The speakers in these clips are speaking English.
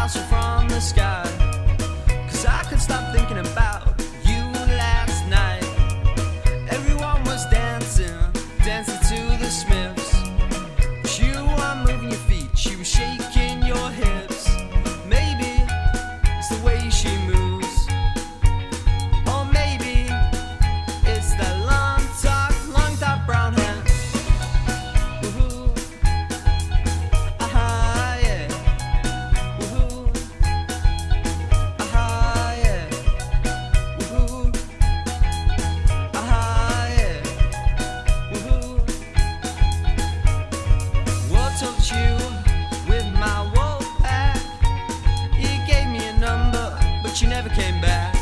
stars fall from the sky. 'Cause I could stop thinking about you last night. Everyone was dancing to the Smiths. But you were moving your feet, you were shaking your hips. Maybe it's the way she moves, or maybe it's that long dark brown hair. Woohoo, aha, yeah. Woohoo, aha, yeah. Woohoo, aha, yeah. Woohoo. What told you with my wolf pack? You gave me a number, but you never came back.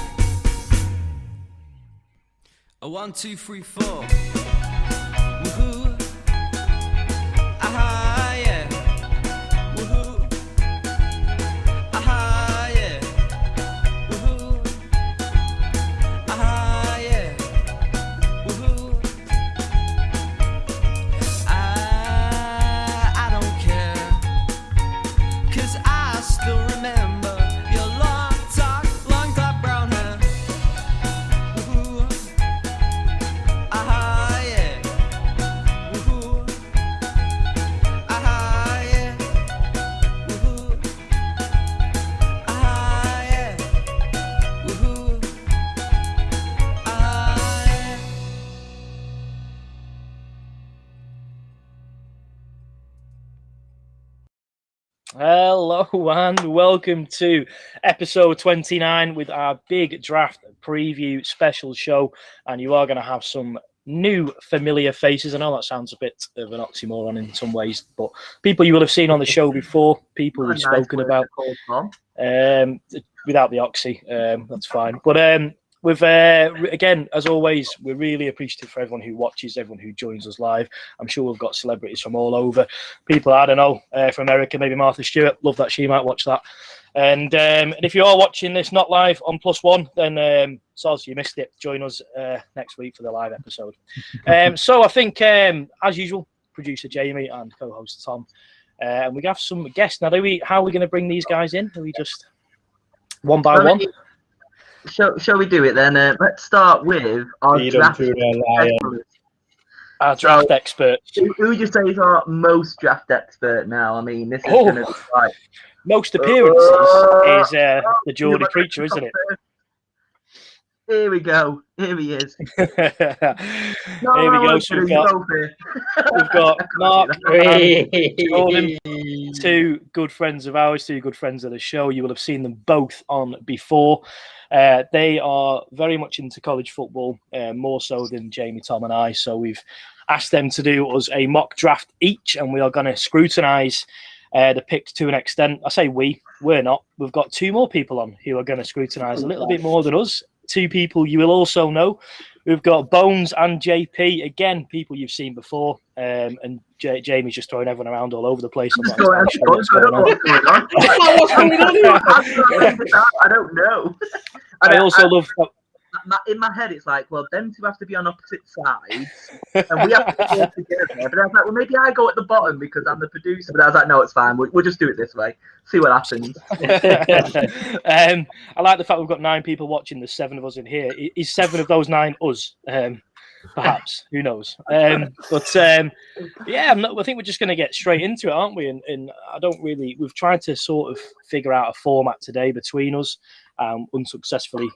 A 1, 2, 3, 4. Woohoo, aha, yeah. Woohoo, aha, yeah. Woohoo, aha, yeah. Woohoo. I don't care, 'cause I still remember your long dark brown hair. Woohoo, aha, yeah. Woohoo, aha, yeah. Woohoo, aha, yeah. Woohoo, aha, yeah. Hello and welcome to episode 29 with our big draft preview special show. And you are going to have some new familiar faces. I know that sounds a bit of an oxymoron in some ways, but people you will have seen on the show before, people we've spoken about, without the oxy, that's fine. But with again, as always, we're really appreciative for everyone who watches, everyone who joins us live. I'm sure we've got celebrities from all over. People, I don't know, from America, maybe Martha Stewart. Love that she might watch that. And if you are watching this not live on +1, then sorry you missed it. Join us next week for the live episode. So I think, as usual, producer Jamie and co-host Tom, and we have some guests now. How are we going to bring these guys in? Are we just one by one? Shall we do it then? Let's start with our draft expert. Who would you say is our most draft expert now? I mean, this is going to be like... Most appearances is the Geordie Preacher, isn't it? Here we go. Here he is. Here we go. So we've got Mark and Jordan, two good friends of ours, two good friends of the show. You will have seen them both on before. They are very much into college football, more so than Jamie, Tom, and I. So we've asked them to do us a mock draft each, and we are going to scrutinise the picks to an extent. I say we're not. We've got two more people on who are going to scrutinise a little bit more than us. Two people you will also know. We've got Bones and JP, again, people you've seen before, and Jamie's just throwing everyone around all over the place. I don't know. I also love... In my head, it's like, well, them two have to be on opposite sides, and we have to go together. But I was like, well, maybe I go at the bottom because I'm the producer. But I was like, no, it's fine. We'll just do it this way. See what happens. I like the fact we've got 9 people watching. There's 7 of us in here. Is 7 of those 9 us? Perhaps. Who knows? Yeah, I think we're just going to get straight into it, aren't we? And I don't really... We've tried to sort of figure out a format today between us. Unsuccessfully,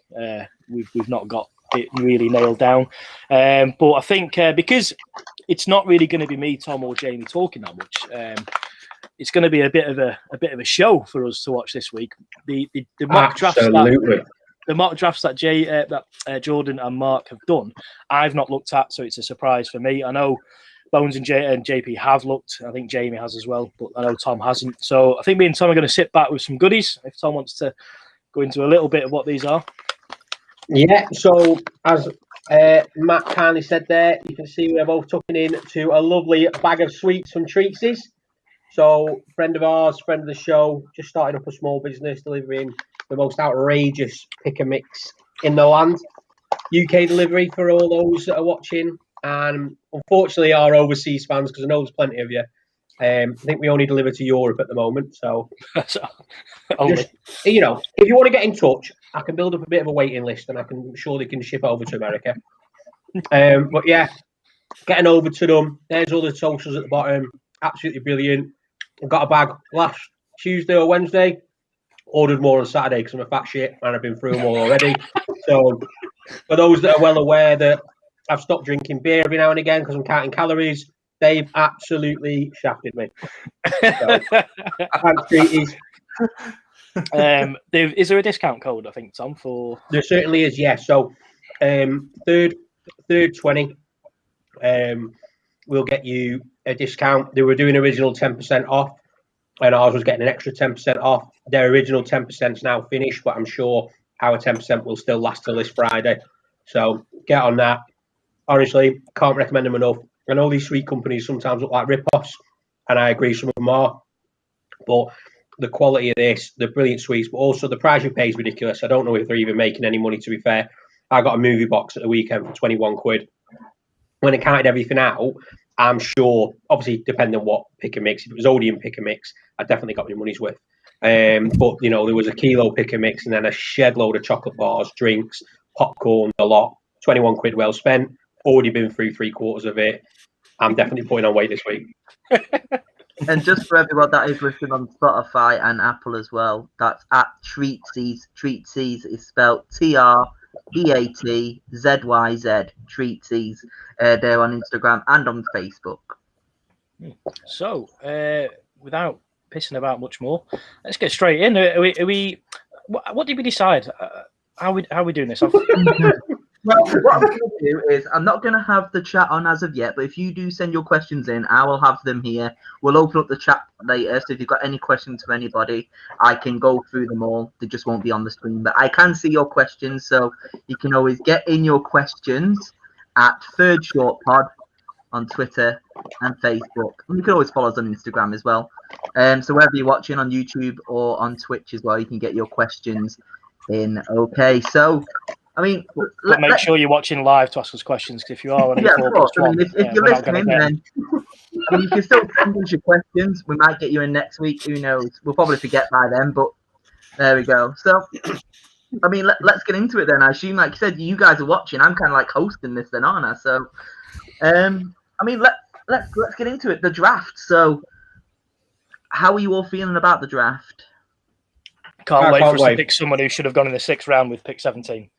we've not got it really nailed down. But I think because it's not really going to be me, Tom, or Jamie talking that much, it's going to be a bit of a show for us to watch this week. The mock drafts that Jordan and Mark have done, I've not looked at, so it's a surprise for me. I know Bones and JP have looked. I think Jamie has as well, but I know Tom hasn't. So I think me and Tom are going to sit back with some goodies. If Tom wants to go into a little bit of what these are. Yeah, so as Matt kindly said there, you can see we're both tucking in to a lovely bag of sweets and treatses. So, friend of ours, friend of the show, just started up a small business delivering the most outrageous pick and mix in the land. UK delivery for all those that are watching. And unfortunately, our overseas fans, because I know there's plenty of you, I think we only deliver to Europe at the moment, so Only. just, if you want to get in touch, I can build up a bit of a waiting list, and I can sure they can ship over to America. But yeah, getting over to them. There's all the socials at the bottom. Absolutely brilliant. I got a bag last Tuesday or Wednesday. Ordered more on Saturday because I'm a fat shit and I've been through them all already. So for those that are well aware that I've stopped drinking beer every now and again because I'm counting calories, they've absolutely shafted me. So, thanks, Treaties. Is there a discount code, I think, Tom, for... There certainly is, yes. So third 20 will get you a discount. They were doing original 10% off, and ours was getting an extra 10% off. Their original 10% is now finished, but I'm sure our 10% will still last till this Friday. So get on that. Honestly, can't recommend them enough. I know these sweet companies sometimes look like rip-offs, and I agree some of them are. But the quality of this, the brilliant sweets, but also the price you pay is ridiculous. I don't know if they're even making any money, to be fair. I got a movie box at the weekend for 21 quid. When I counted everything out, I'm sure, obviously, depending on what pick and mix, if it was Odeon pick and mix, I definitely got my money's worth. But, there was a kilo pick and mix and then a shed load of chocolate bars, drinks, popcorn, a lot. 21 quid well spent. Already been through 3/4 of it. I'm definitely putting on weight this week. And just for everyone that is listening on Spotify and Apple as well, that's at Treatsies. Treatsies is spelled TREATZYZ. Treatsies. They're on Instagram and on Facebook. So, without pissing about much more, let's get straight in. What did we decide? How are we doing this? Well, what I'm going to do is I'm not going to have the chat on as of yet, but if you do send your questions in, I will have them here. We'll open up the chat later, so if you've got any questions for anybody, I can go through them all. They just won't be on the screen, but I can see your questions, so you can always get in your questions at Third Short Pod on Twitter and Facebook. And you can always follow us on Instagram as well. So wherever you're watching on YouTube or on Twitch as well, you can get your questions in. Okay, so... but make sure you're watching live to ask us questions, because if you are on of course. If you're listening, then you can still send us your questions. We might get you in next week. Who knows? We'll probably forget by then, but there we go. So, let's get into it then. I assume, like you said, you guys are watching. I'm kind of like hosting this then, aren't I? So, let's get into it. The draft. So, how are you all feeling about the draft? Can't wait for us to pick someone who should have gone in the 6th round with pick 17.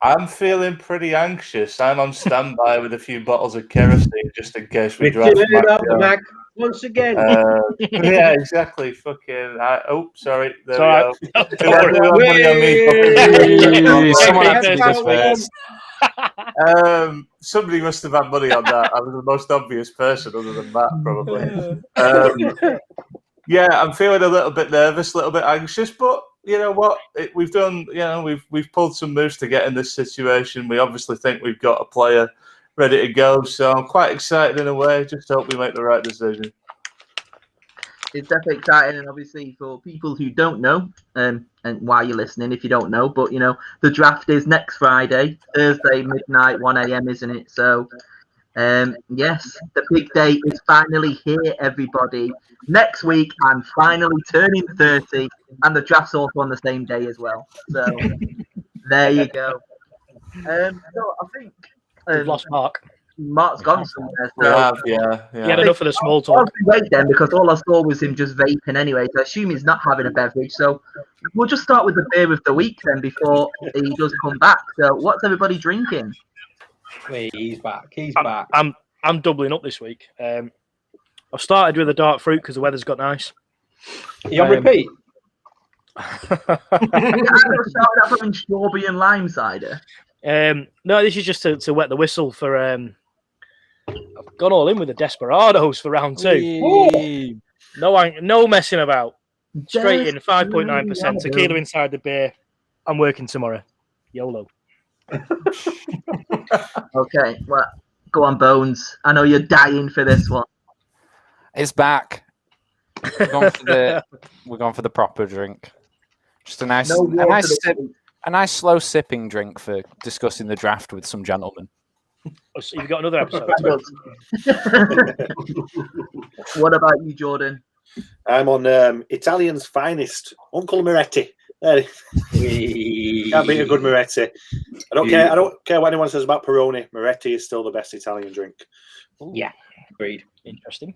I'm feeling pretty anxious. I'm on standby with a few bottles of kerosene just in case we draft Mac once again. Yeah, exactly. Fucking. Sorry. There Sorry. Someone had to do this first. Somebody must have had money on that. I was the most obvious person other than Matt, probably. Yeah, I'm feeling a little bit nervous, a little bit anxious, but you know what? We've done, we've pulled some moves to get in this situation. We obviously think we've got a player ready to go, so I'm quite excited in a way. Just hope we make the right decision. It's definitely exciting, and obviously for people who don't know, and why you're listening if you don't know, but the draft is next Friday, Thursday midnight, 1 a.m, isn't it? So, yes, the big day is finally here, everybody. Next week, I'm finally turning 30, and the draft's also on the same day as well. So, there you go. So I think we've lost Mark. Mark's gone somewhere. So. We have, yeah. He had enough of the small talk. Wait then, because all I saw was him just vaping anyway. So I assume he's not having a beverage. So we'll just start with the beer of the week then before he does come back. So what's everybody drinking? He's back. He's back. I'm doubling up this week. I've started with a dark fruit because the weather's got nice. Are you on repeat? I started off having strawberry and lime cider. No, this is just to wet the whistle for. I've gone all in with the Desperados for round 2. No messing about. Straight in, 5.9% tequila inside the beer. I'm working tomorrow. YOLO. Okay, well, go on, Bones. I know you're dying for this one. It's back. We're going for the proper drink. Just a nice slow sipping drink for discussing the draft with some gentlemen. So you've got another episode. What about you, Jordan? I'm on Italian's finest, Uncle Moretti. Can't beat a good Moretti. I don't care what anyone says about Peroni. Moretti is still the best Italian drink. Yeah, agreed. Interesting.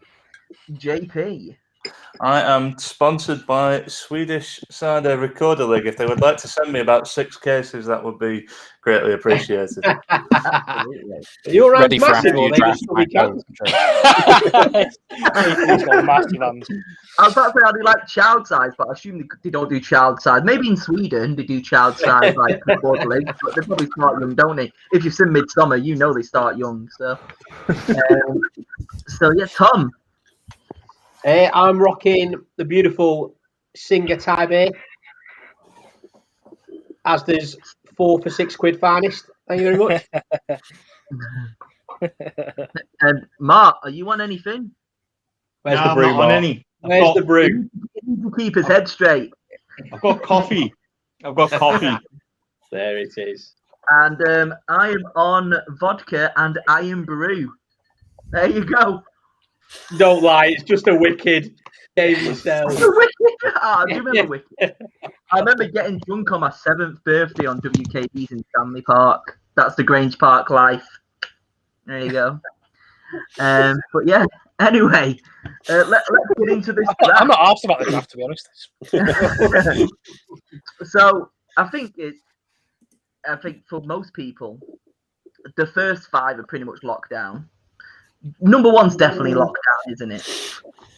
JP. I am sponsored by Swedish Cider Recorder League. If they would like to send me about 6 cases, that would be greatly appreciated. You're Ready for massive, after you or draft they just He's got massive hands. I was about to say I do like child size, but I assume they don't do child size. Maybe in Sweden they do child size like recorder league, but they probably start young, don't they? If you've seen Midsummer, you know they start young. So yeah, Tom. I'm rocking the beautiful Singer Type A. Asda's 4 for £6 finest. Thank you very much. And Mark, are you on anything? Where's No, the I'm brew, not on Mark? any. Where's the brew? He needs to keep his head straight. I've got coffee. I've got coffee. There it is. And I am on vodka and Iron Brew. There you go. Don't lie, it's just a wicked game yourself. I do remember Wicked. I remember getting drunk on my 7th birthday on WKB's in Stanley Park. That's the Grange Park life. There you go. But yeah, anyway, let's get into this draft. I'm not asked about the draft, to be honest. So I think for most people, the first 5 are pretty much locked down. Number 1's definitely locked down, isn't it?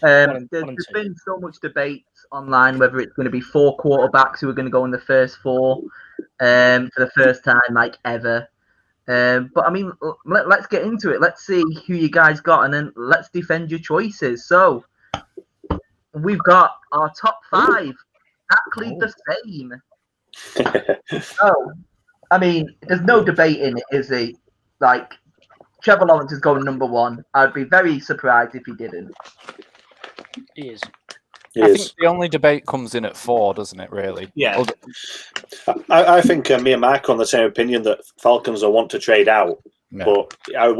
There's been so much debate online whether it's going to be 4 quarterbacks who are going to go in the first 4 for the first time, like ever. But I mean, let's get into it. Let's see who you guys got, and then let's defend your choices. So we've got our top 5 exactly the same. So I mean, there's no debate in it, is there? Like, Trevor Lawrence is going number 1. I'd be very surprised if he didn't. He is. I think the only debate comes in at 4, doesn't it, really? Yeah. I think me and Mark are on the same opinion that Falcons will want to trade out. Yeah. But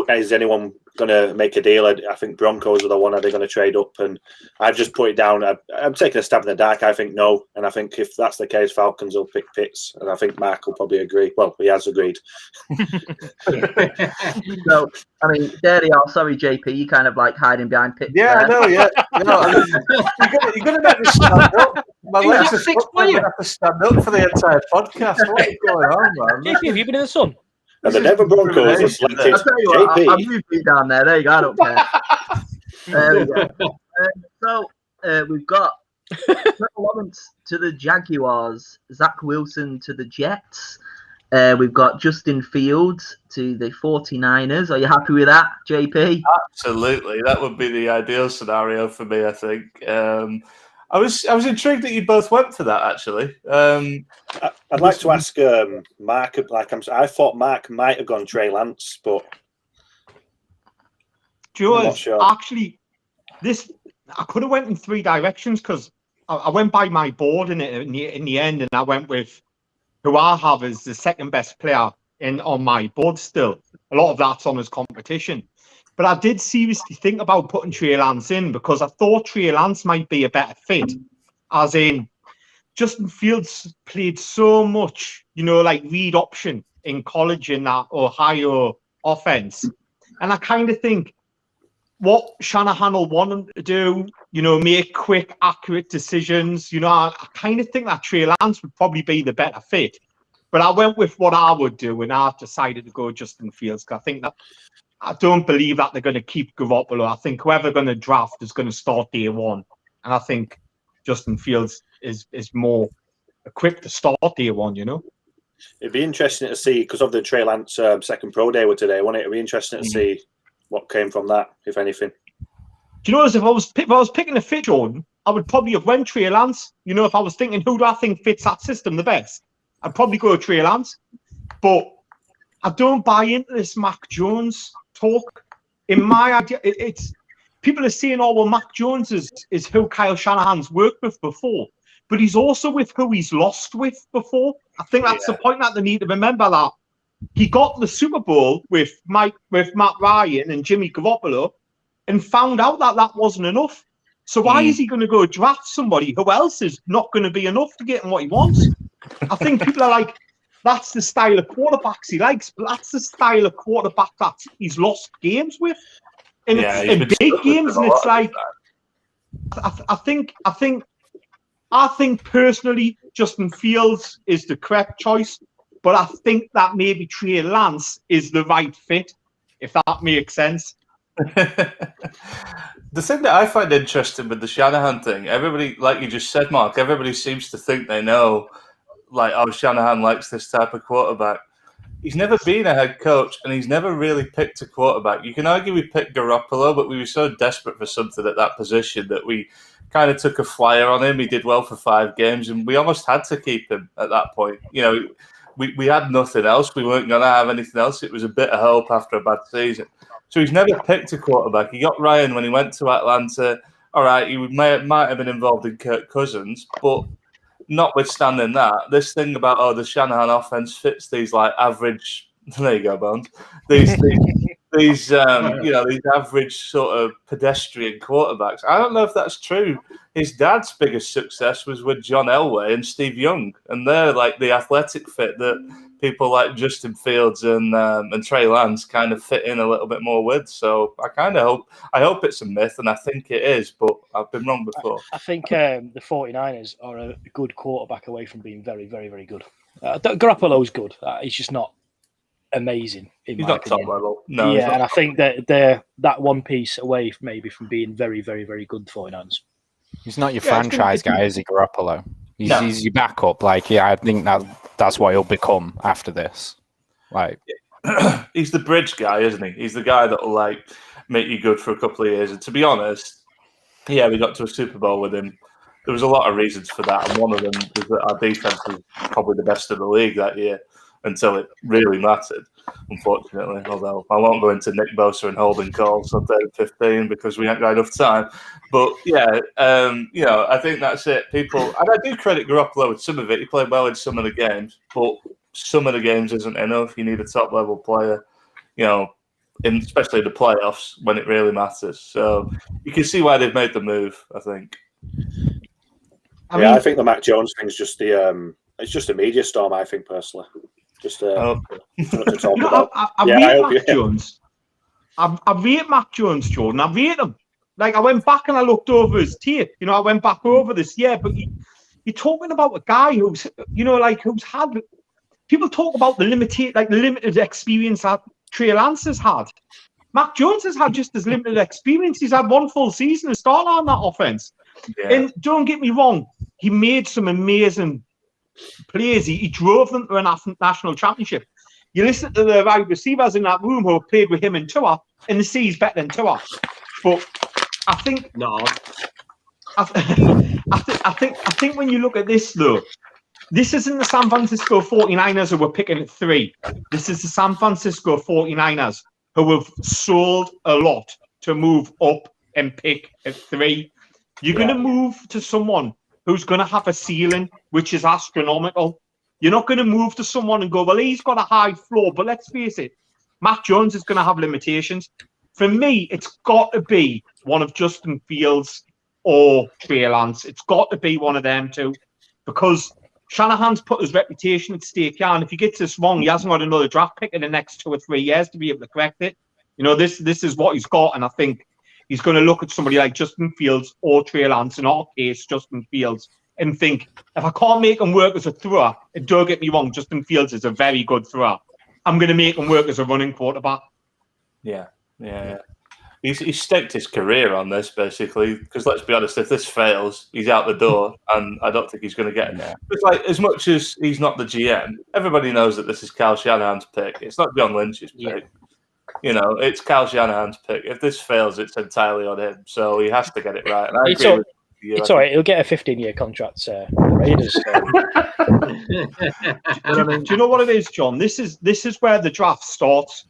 is anyone going to make a deal? I think Broncos are the one. Are they going to trade up? And I've just put it down. I'm taking a stab in the dark. I think no. And I think if that's the case, Falcons will pick Pitts. And I think Mark will probably agree. Well, he has agreed. So, I mean, there they are. Sorry, JP. You kind of like hiding behind Pitts. Yeah, I know, yeah. You're going to make me stand up. My legs are fucked. I'm going to have to stand up for the entire podcast. What's going on, man? JP, have you been in the sun? And the Denver Broncos have selected I'll tell you what, JP. I'll move you down there. There you go. I don't care. There we go. We've got Trevor Lawrence to the Jaguars, Zach Wilson to the Jets. We've got Justin Fields to the 49ers. Are you happy with that, JP? Absolutely. That would be the ideal scenario for me, I think. I was intrigued that you both went for that, actually. I'd like to ask Mark. I thought Mark might have gone Trey Lance, but I'm not sure. Actually, I could have went in 3 directions because I went by my board in the end, and I went with who I have as the second best player on my board still. A lot of that's on his competition. But I did seriously think about putting Trey Lance in because I thought Trey Lance might be a better fit. As in, Justin Fields played so much, like read option in college in that Ohio offense. And I kind of think what Shanahan will want him to do, make quick, accurate decisions. I kind of think that Trey Lance would probably be the better fit. But I went with what I would do, and I've decided to go Justin Fields because I think that I don't believe that they're going to keep Garoppolo. I think whoever they're going to draft is going to start day 1. And I think Justin Fields is more equipped to start day 1, It'd be interesting to see, because of the Trey Lance second pro day today, wouldn't it? It'd be interesting to see what came from that, if anything. Do you know, if I was picking a fit, Jordan, I would probably have went Trey Lance. If I was thinking, who do I think fits that system the best? I'd probably go Trey Lance. But I don't buy into this Mac Jones talk. In my idea, it's people are saying, "Oh, well, Mac Jones is who Kyle Shanahan's worked with before, but he's also with who he's lost with before." I think that's the point that they need to remember, that he got the Super Bowl with Matt Ryan and Jimmy Garoppolo and found out that that wasn't enough. So why is he going to go draft somebody who else is not going to be enough to get him what he wants? I think people are like, that's the style of quarterbacks he likes, but that's the style of quarterback that he's lost games with. And it's in big games, and it's like, I think personally, Justin Fields is the correct choice, but I think that maybe Trey Lance is the right fit, if that makes sense. The thing that I find interesting with the Shanahan thing, everybody, like you just said, Mark, everybody seems to think they know, like, oh, Shanahan likes this type of quarterback. He's never been a head coach, and he's never really picked a quarterback. You can argue we picked Garoppolo, but we were so desperate for something at that position that we kind of took a flyer on him. He did well for 5 games, and we almost had to keep him at that point. You know, we had nothing else. We weren't going to have anything else. It was a bit of hope after a bad season. So he's never picked a quarterback. He got Ryan when he went to Atlanta. All right, he might have been involved in Kirk Cousins, but notwithstanding that, this thing about, the Shanahan offense fits these like average. There you go, Bones. These these average sort of pedestrian quarterbacks. I don't know if that's true. His dad's biggest success was with John Elway and Steve Young, and they're like the athletic fit that people like Justin Fields and Trey Lance kind of fit in a little bit more with. So I hope it's a myth, and I think it is, but I've been wrong before. I think the 49ers are a good quarterback away from being very, very, very good. Garoppolo's good. He's just not amazing. He's not top level. No. Yeah, and I think that they're that one piece away maybe from being very, very, very good 49ers. He's not your franchise guy, is he, Garoppolo? He's your backup. Like, I think that's what he'll become after this. Like, he's the bridge guy, isn't he? He's the guy that'll like make you good for a couple of years. And to be honest, we got to a Super Bowl with him. There was a lot of reasons for that, and one of them was that our defense was probably the best in the league that year until it really mattered, unfortunately. Although I won't go into Nick Bosa and holding calls on 3rd and 15 because we haven't got enough time. But I think that's it. People, and I do credit Garoppolo with some of it. He played well in some of the games, but some of the games isn't enough. You need a top level player, especially in the playoffs when it really matters. So you can see why they've made the move, I think. I think the Mac Jones thing's just it's just a media storm, I think, personally. Just to talk about. I rate Mac Jones. I rate Mac Jones, Jordan. I rate him. Like, I went back and I looked over his tape. I went back over this, but you're talking about a guy who's had. People talk about the limited experience that Trey Lance has had. Mac Jones has had just as limited experience. He's had one full season to start on that offense. Yeah. And don't get me wrong, he made some amazing plays. He drove them to a national championship. You listen to the wide receivers in that room who played with him in Tua, and they see he's better than Tua. But I think I think when you look at this though, this isn't the San Francisco 49ers who were picking at 3. This is the San Francisco 49ers who have sold a lot to move up and pick at 3. You're going to move to someone who's going to have a ceiling which is astronomical. You're not going to move to someone and go, well, he's got a high floor. But let's face it, Mac Jones is going to have limitations. For me, it's got to be one of Justin Fields or Trey Lance. It's got to be one of them two, because Shanahan's put his reputation at stake. Yeah, and if he gets this wrong, he hasn't got another draft pick in the next 2 or 3 years to be able to correct it. This is what he's got, and I think he's going to look at somebody like Justin Fields or Trey Lance, in our case, Justin Fields, and think, if I can't make him work as a thrower, and don't get me wrong, Justin Fields is a very good thrower, I'm going to make him work as a running quarterback. Yeah. He's staked his career on this, basically, because let's be honest, if this fails, he's out the door, and I don't think he's going to get it. It's like, as much as he's not the GM, everybody knows that this is Kyle Shanahan's pick. It's not John Lynch's pick. It's Kyle Shanahan's pick. If this fails, it's entirely on him. So he has to get it right. And I agree with you. It's all right. He'll get a 15-year contract, Raiders. Do you know what it is, John? This is where the draft starts.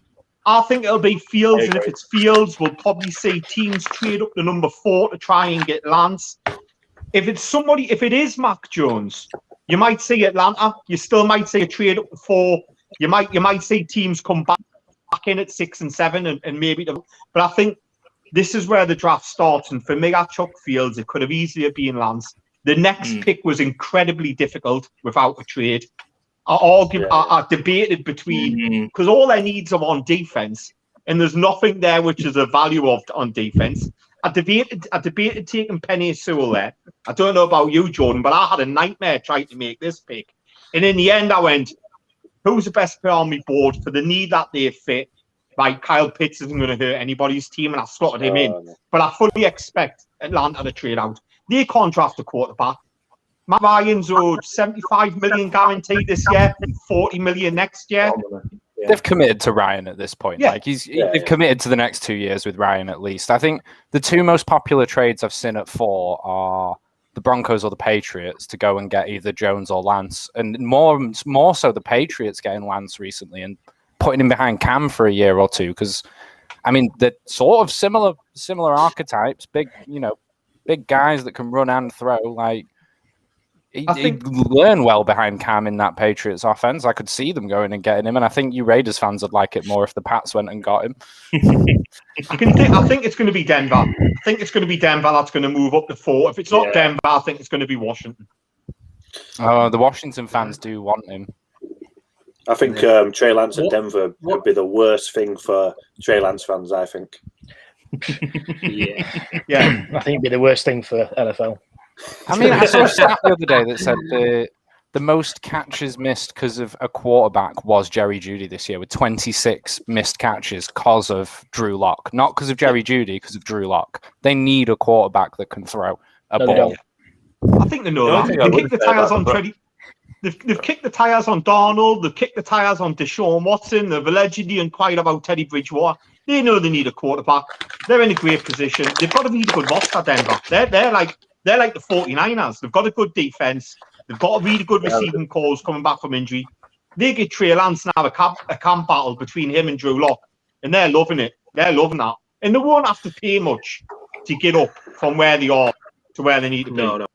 I think it'll be Fields, and if it's Fields, we'll probably see teams trade up to number 4 to try and get Lance. If it is Mac Jones, you might see Atlanta. You still might see a trade up to 4 you might see teams come back in at 6 and 7 and maybe. But I think this is where the draft starts. And for me, at Chuck Fields, it could have easily been Lance. The next pick was incredibly difficult without a trade. I debated between, because all their needs are on defense, and there's nothing there which is a value of on defense. I debated taking Penny Sewell there. I don't know about you, Jordan, but I had a nightmare trying to make this pick. And in the end, I went, who's the best player on my board for the need that they fit? Like, Kyle Pitts isn't going to hurt anybody's team, and I slotted him in. But I fully expect Atlanta to trade out. They can't draft a quarterback. Matt Ryan's owed $75 million guaranteed this year, $40 million next year. They've committed to Ryan at this point. Yeah. Like they've committed to the next 2 years with Ryan at least. I think the two most popular trades I've seen at 4 are the Broncos or the Patriots to go and get either Jones or Lance, and more so the Patriots getting Lance recently and putting him behind Cam for a year or two, because I mean they're sort of similar archetypes, big guys that can run and throw. Like he'd learn well behind Cam in that Patriots offense. I could see them going and getting him, and I think you Raiders fans would like it more if the Pats went and got him. I think it's going to be Denver. I think it's going to be Denver that's going to move up to 4. If it's not Denver, I think it's going to be Washington. Oh, the Washington fans do want him. I think Trey Lance at Denver would be the worst thing for Trey Lance fans, I think. Yeah. I think it'd be the worst thing for NFL. I mean, I saw a stat the other day that said the most catches missed because of a quarterback was Jerry Jeudy this year, with 26 missed catches because of Drew Lock. Not because of Jerry Jeudy, because of Drew Lock. They need a quarterback that can throw a ball. I think they know that. They kicked the tires on Teddy. They've kicked the tires on Darnold. They've kicked the tires on Deshaun Watson. They've allegedly inquired about Teddy Bridgewater. They know they need a quarterback. They're in a great position. They've got a really good roster, Denver. They're like the 49ers. They've got a good defense. They've got a really good receiving calls coming back from injury. They get Trey Lance now a camp battle between him and Drew Lock, and they're loving it. They're loving that. And they won't have to pay much to get up from where they are to where they need to be. No.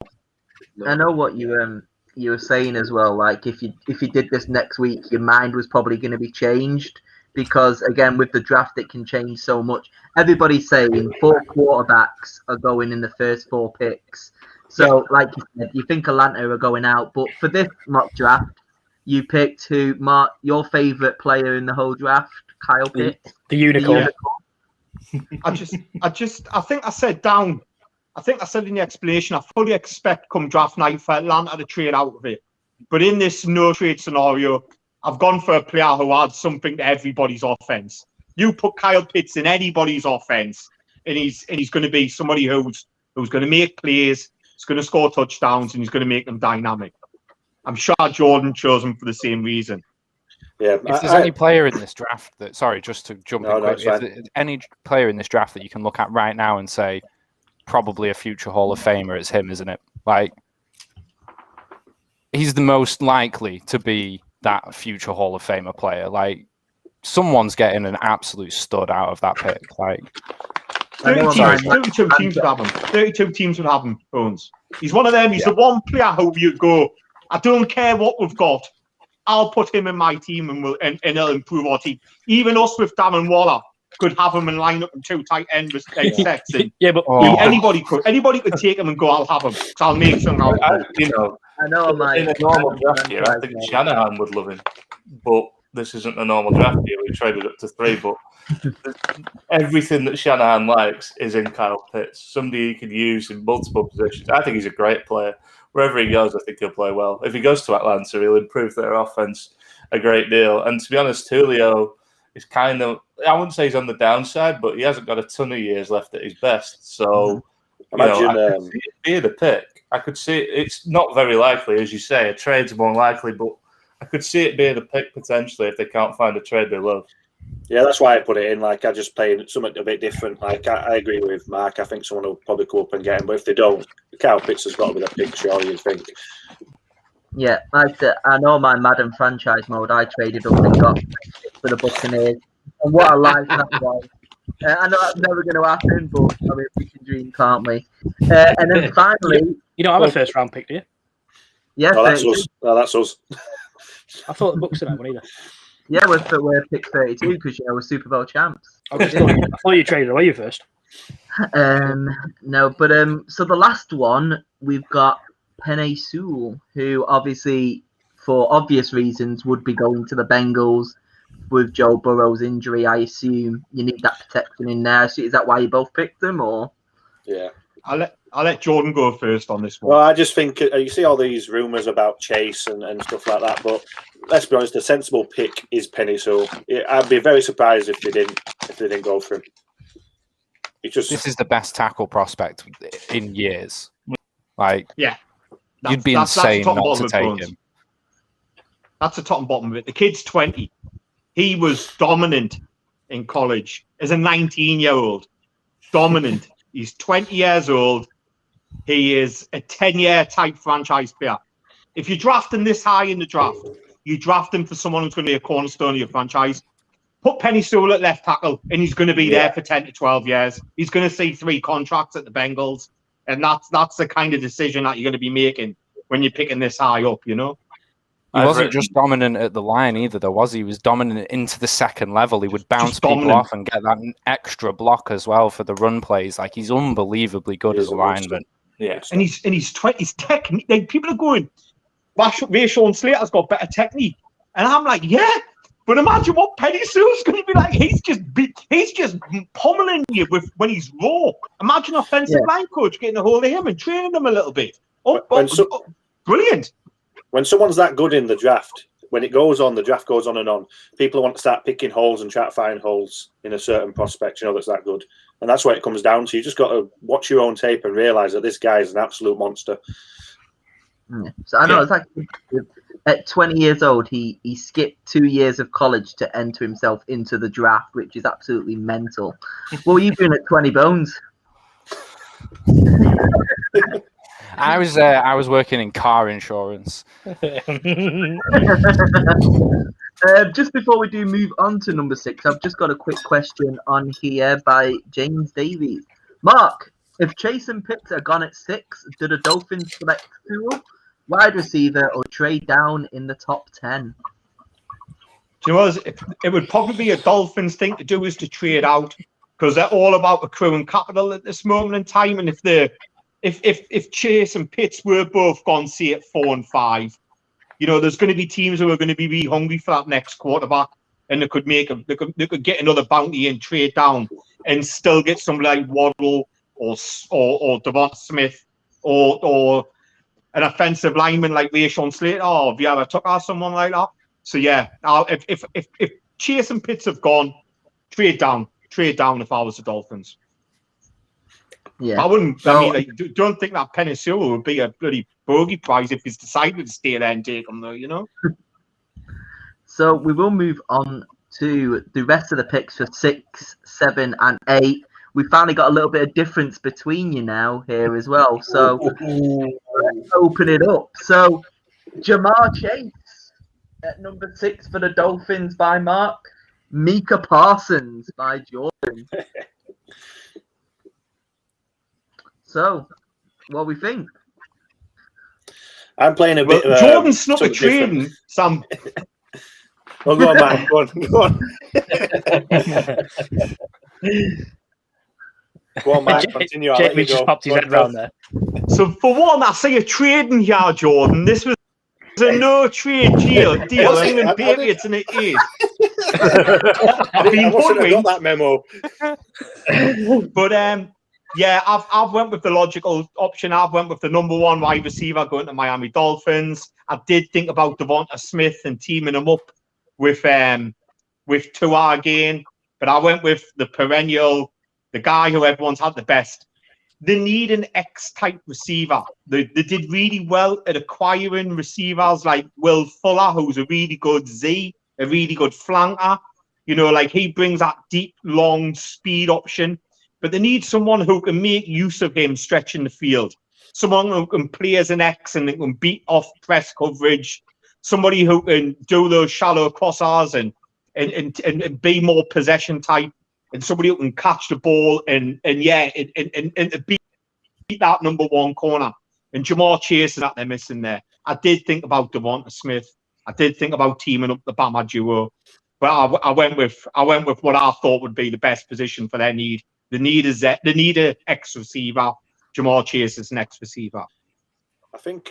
I know what you were saying as well. Like if you did this next week, your mind was probably going to be changed, because again, with the draft, it can change so much. Everybody's saying 4 quarterbacks are going in the first 4 picks. So, like you said, you think Atlanta are going out, but for this mock draft, you picked Mark, your favorite player in the whole draft, Kyle Pitts, the unicorn. I think I said in the explanation, I fully expect come draft night for Atlanta to trade out of it. But in this no trade scenario, I've gone for a player who adds something to everybody's offense. You put Kyle Pitts in anybody's offense, and he's going to be somebody who's going to make plays, he's going to score touchdowns, and he's going to make them dynamic. I'm sure Jordan chose him for the same reason. Yeah, if there's any player in this draft that, sorry, just to jump in quick, if there's any player in this draft that you can look at right now and say, probably a future Hall of Famer, it's him, isn't it? Like, he's the most likely to be that future Hall of Famer player. Like, someone's getting an absolute stud out of that pick. Like, 32 teams would have him. 32 teams would have him, Bones. He's one of them. He's the one player who you go, I don't care what we've got. I'll put him in my team and he'll improve our team. Even us with Darren Waller could have him and line up in 2 tight end sets. But anybody could take him and go, I'll have him. So I'll make something out of him. I know, in a normal draft year, I think Shanahan would love him. But this isn't a normal draft year. We've traded up to 3, but everything that Shanahan likes is in Kyle Pitts. Somebody he can use in multiple positions. I think he's a great player. Wherever he goes, I think he'll play well. If he goes to Atlanta, he'll improve their offense a great deal. And to be honest, Julio is kind of, I wouldn't say he's on the downside, but he hasn't got a ton of years left at his best. So, imagine I could see it being a pick. I could see it's not very likely, as you say. A trade's more likely, but I could see it being a pick potentially if they can't find a trade they love. Yeah, that's why I put it in. Like, I just played something a bit different. Like, I agree with Mark. I think someone will probably go up and get him. But if they don't, Kyle Pitts has got to be the pick, surely, you think. Yeah, like I know my Madden franchise mode. I traded up and got for the Buccaneers. And what a life that was. I know that's never going to happen, but I mean, we can dream, can't we? And then finally... You don't have a first-round pick, do you? Yeah, that's us. No, that's us. I thought the Bucs didn't have one either. Yeah, we're pick 32 because we're Super Bowl champs. I thought you traded away first. No, but so the last one we've got Penei Sewell, who obviously, for obvious reasons, would be going to the Bengals with Joe Burrow's injury. I assume you need that protection in there. So is that why you both picked them, or? Yeah. I'll let Jordan go first on this one. Well, I just think you see all these rumours about Chase and stuff like that, but let's be honest, the sensible pick is Penei Sewell. I'd be very surprised if they didn't go for him. This is the best tackle prospect in years. Like, yeah, you'd be insane not to take him. That's the top and bottom of it. The kid's 20. He was dominant in college as a 19-year-old. Dominant. He's 20 years old. He is a 10-year type franchise player. If you draft him this high in the draft, you draft him for someone who's going to be a cornerstone of your franchise. Put Penei Sewell at left tackle, and he's going to be there for 10 to 12 years. He's going to see 3 contracts at the Bengals, and that's the kind of decision that you're going to be making when you're picking this high up, you know? He wasn't just dominant at the line either, though, was he? He was dominant into the second level. He would bounce people off and get that extra block as well for the run plays. Like, he's unbelievably good as a lineman. Yeah, and he's 20. His technique. Like, people are going, Rashawn Slater's got better technique, and I'm like, yeah. But imagine what Penei Sewell's going to be like. He's just pummeling you when he's raw. Imagine offensive line coach getting a hold of him and training him a little bit. Brilliant. When someone's that good in the draft, when it goes on, the draft goes on and on, people want to start picking holes and try to find holes in a certain prospect, that's that good. And that's what it comes down to. You just got to watch your own tape and realise that this guy is an absolute monster. Yeah. So I know it's like at 20 years old, he skipped 2 years of college to enter himself into the draft, which is absolutely mental. What were you doing at 20 Bones? I was working in car insurance. Just before we do move on to number 6, I've just got a quick question on here by James Davies. Mark, if Chase and Pitts are gone at 6, do the Dolphins select Sewell, wide receiver, or trade down in the top 10? Do you know what? It would probably be a Dolphins thing to do is to trade out, because they're all about accruing capital at this moment in time. And if Chase and Pitts were both gone, say, at 4 and 5, there's going to be teams who are going to be really hungry for that next quarterback, and they could get another bounty and trade down and still get somebody like Waddle or Devonta Smith or an offensive lineman like Rashawn Slater or Viera Tucker, someone like that. So yeah, if Chase and Pitts have gone, trade down if I was the Dolphins. Yeah, I wouldn't. Don't think that Penei Sewell would be a bloody bogey prize if he's decided to stay there and take him, though. So we will move on to the rest of the picks for 6, 7, and 8. We finally got a little bit of difference between you now here as well. So let's open it up. So Jamar Chase at number 6 for the Dolphins by Mark. Micah Parsons by Jordan. So, what do we think? I'm playing a bit. Jordan snuck a trading some. Well, go on, Matt. Go on. Go on, Matt. Continue. Jamie just popped his head around there. So, for one, I see a trading here, Jordan. This was a no trade deal. England Patriots, and it is. I mustn't have got that memo. But yeah, I've went with the logical option. I've went with the number 1 wide receiver going to Miami Dolphins. I did think about Devonta Smith and teaming him up with Tua again, but I went with the perennial, the guy who everyone's had the best. They need an X-type receiver. They did really well at acquiring receivers like Will Fuller, who's a really good Z, a really good flanker. He brings that deep, long speed option. But they need someone who can make use of him stretching the field. Someone who can play as an X and can beat off press coverage. Somebody who can do those shallow crossers and be more possession type. And somebody who can catch the ball and beat that number 1 corner. And Jamar Chase is that they're missing there. I did think about Devonta Smith. I did think about teaming up the Bama duo, but I went with what I thought would be the best position for their need. The need a X receiver. Jamar Chase is an X receiver. I think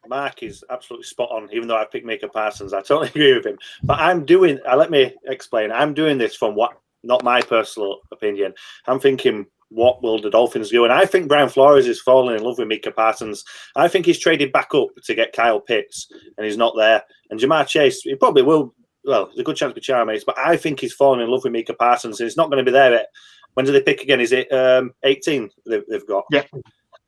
Mark is absolutely spot on, even though I picked Micah Parsons. I totally agree with him. But let me explain. I'm doing this from not my personal opinion. I'm thinking, what will the Dolphins do? And I think Brian Flores is falling in love with Micah Parsons. I think he's traded back up to get Kyle Pitts, and he's not there. And Jamar Chase, he probably will. Well, there's a good chance with Charmaze, but I think he's falling in love with Micah Parsons, and he's not going to be there at, when do they pick again? Is it 18 they've got? Yeah.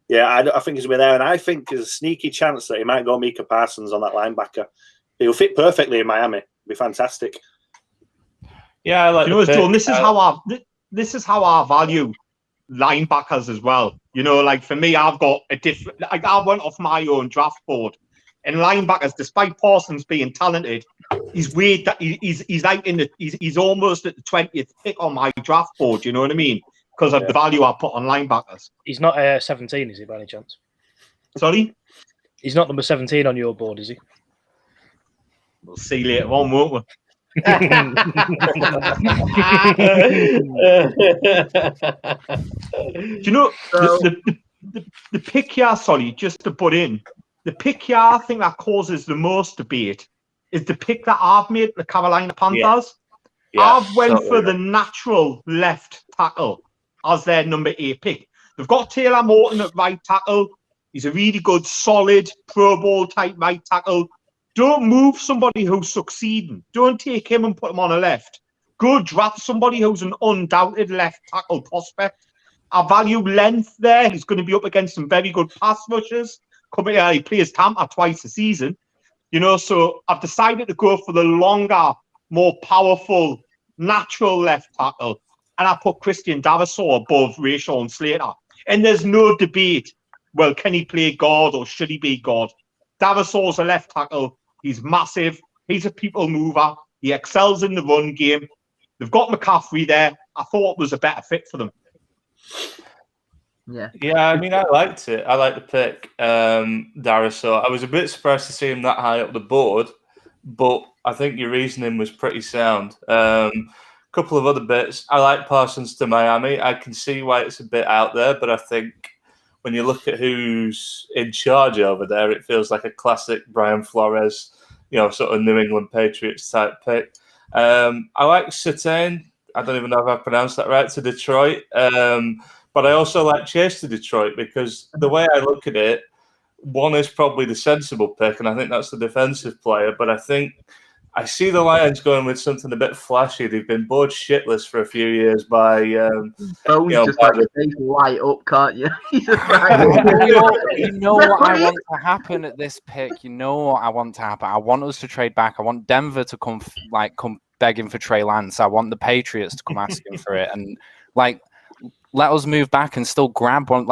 Yeah, I think he's going to be there, and I think there's a sneaky chance that he might go Micah Parsons on that linebacker. He'll fit perfectly in Miami. It'll be fantastic. Yeah, I like. You know, John, this is how I value linebackers as well. You know, like for me, I've got a different. Like I went off my own draft board, and linebackers, despite Parsons being talented, he's weird that he's like he's almost at the 20th pick on my draft board. You know what I mean? Because of the value I put on linebackers. He's not 17, is he, by any chance? Sorry? He's not number 17 on your board, is he? We'll see later on, won't we? Do you know the pick here? Sorry, just to put in the pick here. I think that causes the most debate is the pick that I've made, the Carolina Panthers. Yeah, I've went for the natural left tackle as their number 8 pick. They've got Taylor Morton at right tackle. He's a really good, solid Pro Bowl type right tackle. Don't move somebody who's succeeding. Don't take him and put him on a left. Go draft somebody who's an undoubted left tackle prospect. I value length there. He's going to be up against some very good pass rushers. He plays Tampa twice a season. You know, so I've decided to go for the longer, more powerful, natural left tackle. And I put Christian Darrisaw above Rashawn Slater. And there's no debate. Well, can he play guard or should he be guard? Darrisaw's a left tackle. He's massive. He's a people mover. He excels in the run game. They've got McCaffrey there. I thought it was a better fit for them. Yeah. Yeah, I mean, I liked it. I liked the pick, Darrisaw. I was a bit surprised to see him that high up the board, but I think your reasoning was pretty sound. Couple of other bits. I like Parsons to Miami. I can see why it's a bit out there, but I think when you look at who's in charge over there, it feels like a classic Brian Flores, sort of New England Patriots type pick. I like Surtain. I don't even know if I pronounced that right, to Detroit. But I also like Chase to Detroit because the way I look at it, one is probably the sensible pick, and I think that's the defensive player. But I think I see the Lions going with something a bit flashy. They've been bored shitless for a few years by light up, can't you? You know what I want to happen at this pick. You know what I want to happen. I want us to trade back. I want Denver to come begging for Trey Lance. I want the Patriots to come asking for it, and let us move back and still grab one.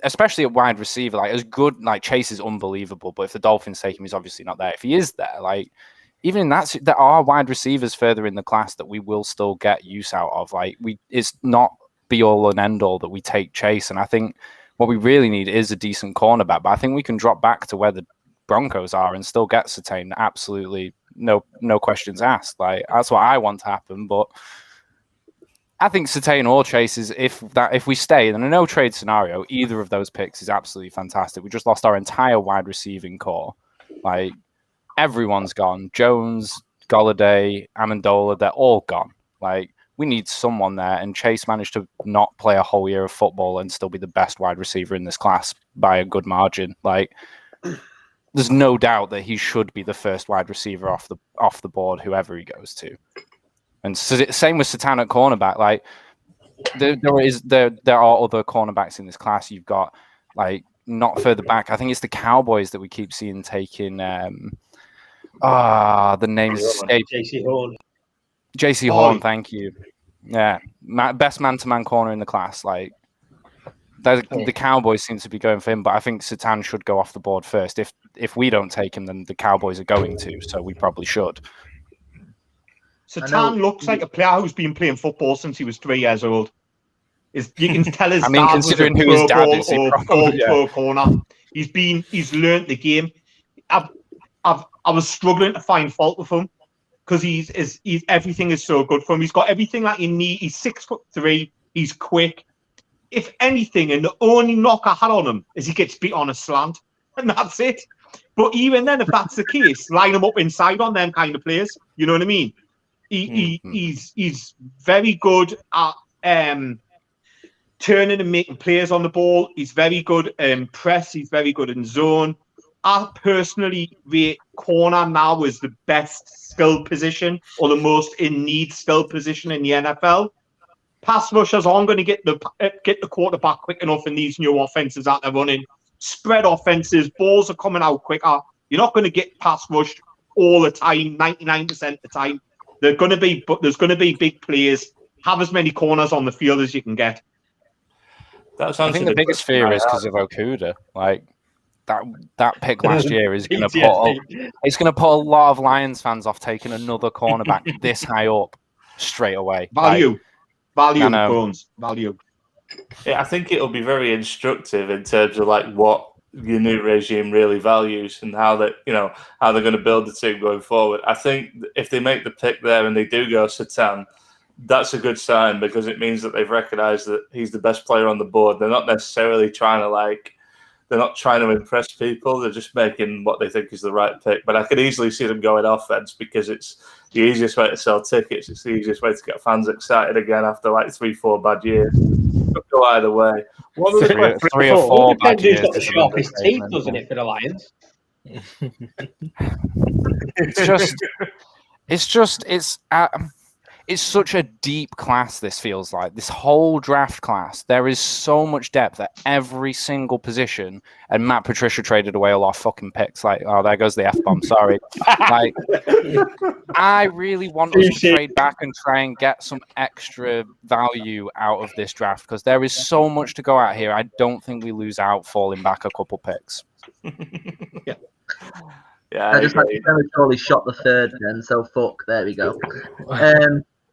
Especially at wide receiver, as good. Chase is unbelievable, but if the Dolphins take him, he's obviously not there. If he is there, even in that, there are wide receivers further in the class that we will still get use out of. It's not be all and end all that we take Chase. And I think what we really need is a decent cornerback. But I think we can drop back to where the Broncos are and still get Surtain. Absolutely, no questions asked. That's what I want to happen. But I think Surtain or Chase is if we stay in a no trade scenario, either of those picks is absolutely fantastic. We just lost our entire wide receiving core. Everyone's gone. Jones, Golladay, Amendola, they're all gone. We need someone there, and Chase managed to not play a whole year of football and still be the best wide receiver in this class by a good margin. There's no doubt that he should be the first wide receiver off the board, whoever he goes to. And same with Surtain at cornerback. There are other cornerbacks in this class. You've got not further back. I think it's the Cowboys that we keep seeing taking. The name is escaping. JC Horn. JC Horn, thank you. Yeah, best man-to-man corner in the class. The Cowboys seem to be going for him, but I think Surtain should go off the board first. If we don't take him, then the Cowboys are going to, so we probably should. Surtain looks like a player who's been playing football since he was 3 years old. You can tell his dad considering was a who his dad is, pro corner. He's learnt the game. I was struggling to find fault with him because he's everything is so good for him. He's got everything that you need. He's 6'3". He's quick. If anything, and the only knock I had on him is he gets beat on a slant, and that's it. But even then, if that's the case, line him up inside on them kind of players. You know what I mean? He's very good at turning and making plays on the ball. He's very good in press. He's very good in zone. I personally rate corner now as the best skill position or the most in need skill position in the NFL. Pass rushers aren't going to get the quarterback quick enough in these new offenses that they're running. Spread offenses, balls are coming out quicker. You're not going to get pass rushed all the time, 99% of the time. There's going to be big players. Have as many corners on the field as you can get. I think the biggest fear is because of Okuda. Like that pick last year is going to put a lot of Lions fans off taking another cornerback this high up straight away. Value, Bones, value. Yeah, I think it'll be very instructive in terms of like what your new regime really values and how they're going to build the team going forward. I think if they make the pick there and they do go Satan, that's a good sign because it means that they've recognised that he's the best player on the board. They're not necessarily trying to impress people. They're just making what they think is the right pick. But I could easily see them going offense because it's the easiest way to sell tickets. It's the easiest way to get fans excited again after like 3-4 bad years. It'll go either way. Three or four bad years. Got the sharpest teeth, doesn't it, for the Lions? It's such a deep class, this feels like. This whole draft class, there is so much depth at every single position. And Matt Patricia traded away a lot of fucking picks. Like, oh, there goes the F-bomb, sorry. Like, I really want us to trade back and try and get some extra value out of this draft because there is so much to go out here. I don't think we lose out falling back a couple picks. Yeah, I just like prematurely shot the third then, so fuck. There we go.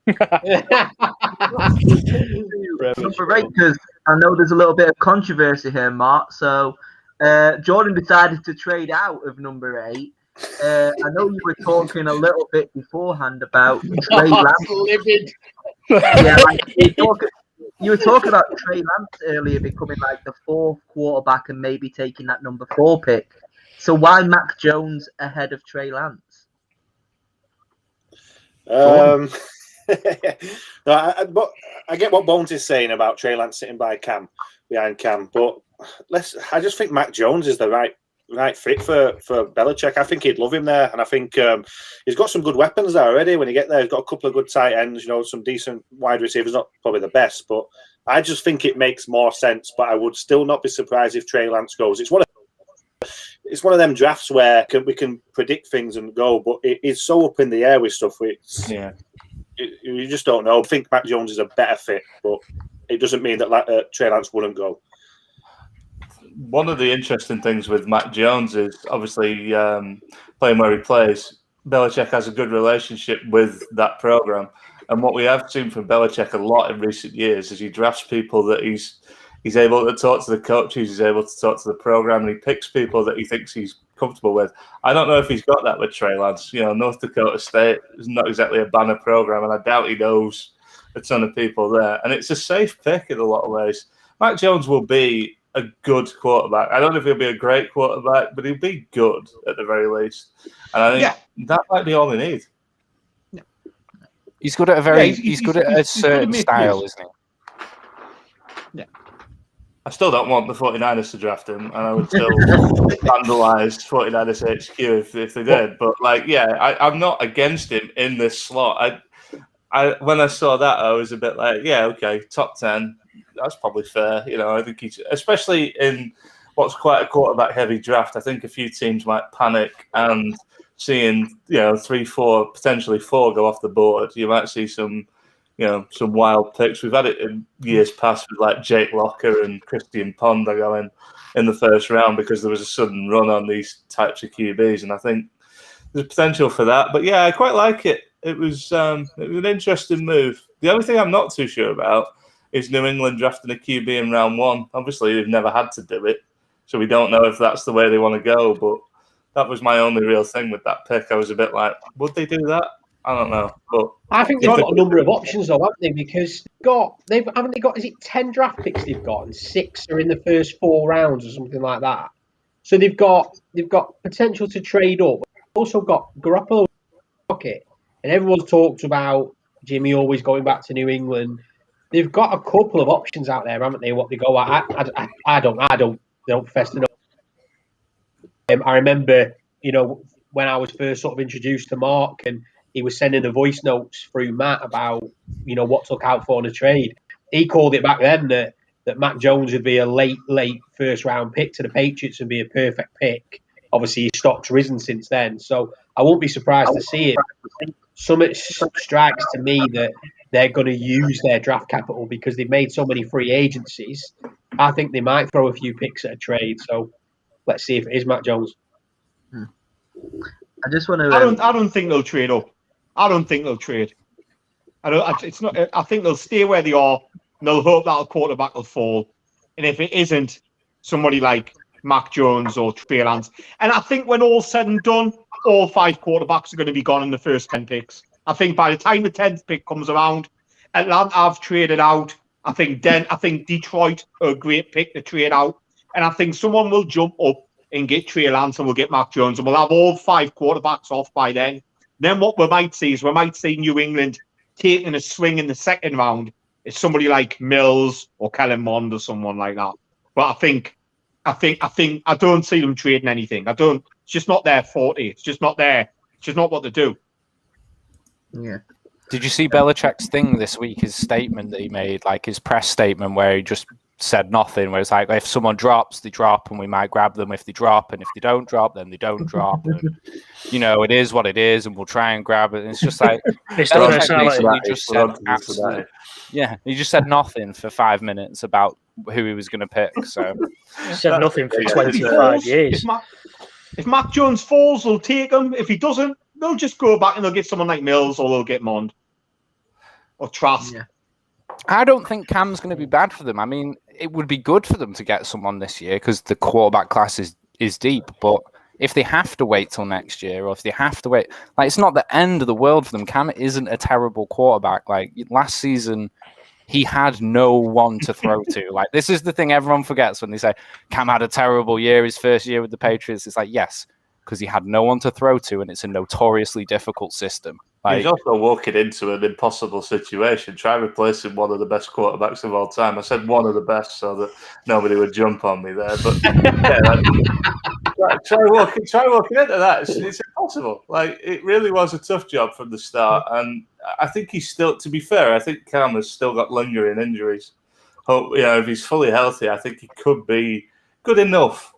Number 8, because I know there's a little bit of controversy here, Mark. So Jordan decided to trade out of number 8. I know you were talking a little bit beforehand about Trey Lance. Yeah, you were talking about Trey Lance earlier becoming like the 4th quarterback and maybe taking that number 4 pick. So why Mac Jones ahead of Trey Lance? But I get what Bones is saying about Trey Lance sitting behind Cam, but I just think Mac Jones is the right fit for Belichick. I think he'd love him there, and I think he's got some good weapons there already. When you get there, he's got a couple of good tight ends, some decent wide receivers. Not probably the best, but I just think it makes more sense. But I would still not be surprised if Trey Lance goes. It's one of them drafts where we can predict things and go, but it is so up in the air with stuff. You just don't know. I think Mac Jones is a better fit, but it doesn't mean that Trey Lance wouldn't go. One of the interesting things with Mac Jones is obviously playing where he plays. Belichick has a good relationship with that program, and what we have seen from Belichick a lot in recent years is he drafts people that he's able to talk to the coaches, he's able to talk to the program, and he picks people that he thinks he's comfortable with. I don't know if he's got that with Trey Lance. North Dakota State is not exactly a banner program, and I doubt he knows a ton of people there. And it's a safe pick in a lot of ways. Mac Jones will be a good quarterback. I don't know if he'll be a great quarterback, but he'll be good at the very least. And I think that might be all they need. He's good at he's good at a certain style, isn't he? I still don't want the 49ers to draft him, and I would still vandalise 49ers HQ if they did. But I'm not against him in this slot. I when I saw that, I was a bit like, okay, top 10, that's probably fair. I think he's, especially in what's quite a quarterback-heavy draft. I think a few teams might panic, and seeing 3, 4, potentially 4 go off the board, you might see some wild picks. We've had it in years past with like Jake Locker and Christian Ponder going in the first round because there was a sudden run on these types of QBs, and I think there's potential for that. But I quite like it. It was an interesting move. The only thing I'm not too sure about is New England drafting a QB in round 1. Obviously, they've never had to do it, so we don't know if that's the way they want to go. But That was my only real thing with that pick. I was a bit like, would they do that? I don't know, but I think they've got a number of options though, haven't they? Because haven't they got? Is it 10 draft picks they've got, and 6 are in the first 4 rounds or something like that? So they've got potential to trade up. They've also got Garoppolo pocket, and everyone's talked about Jimmy always going back to New England. They've got a couple of options out there, haven't they? What they go at? I don't fess it up. I remember, when I was first sort of introduced to Mark, and he was sending the voice notes through Matt about, what to look out for in a trade. He called it back then that Mac Jones would be a late first round pick to the Patriots and be a perfect pick. Obviously, his stock's risen since then, so I won't be surprised to see it. Summit strikes to me that they're going to use their draft capital because they've made so many free agencies. I think they might throw a few picks at a trade. So let's see if it is Mac Jones. I just want to. I don't think they'll trade up. I don't think they'll trade. It's not. I think they'll stay where they are. And they'll hope that a quarterback will fall. And if it isn't, somebody like Mac Jones or Trey Lance. And I think when all's said and done, all 5 quarterbacks are going to be gone in the first 10 picks. I think by the time the 10th pick comes around, Atlanta have traded out. I think Detroit are a great pick to trade out. And I think someone will jump up and get Trey Lance and we'll get Mac Jones. And we'll have all 5 quarterbacks off by then. Then what we might see is New England taking a swing in the second round. It's somebody like Mills or Kellen Mond or someone like that. But I don't see them trading anything. It's just not their forte. It's just not what they do. Yeah. Did you see Belichick's thing this week? His statement that he made, like his press statement, where he just said nothing. Where it's like, if someone drops, they drop, and we might grab them if they drop, and if they don't drop, then they don't drop. And, it is what it is, and we'll try and grab it. And it's just like he just said nothing for 5 minutes about who he was going to pick. So he said nothing for 25 years. If Mac Jones falls, they'll take him. If he doesn't, they'll just go back and they'll get someone like Mills or they'll get Mond or Trask. Yeah. I don't think Cam's going to be bad for them. I mean, it would be good for them to get someone this year because the quarterback class is deep. But if they have to wait till next year, or if they have to wait, it's not the end of the world for them. Cam isn't a terrible quarterback. Like last season, he had no one to throw to. Like this is the thing everyone forgets when they say Cam had a terrible year, his first year with the Patriots. It's like, yes, because he had no one to throw to, and it's a notoriously difficult system. He's also walking into an impossible situation. Try replacing one of the best quarterbacks of all time. I said one of the best so that nobody would jump on me there. But try walking into that. It's impossible. It really was a tough job from the start. And I think he's still, to be fair, I think Cam has still got lingering injuries. If he's fully healthy, I think he could be good enough.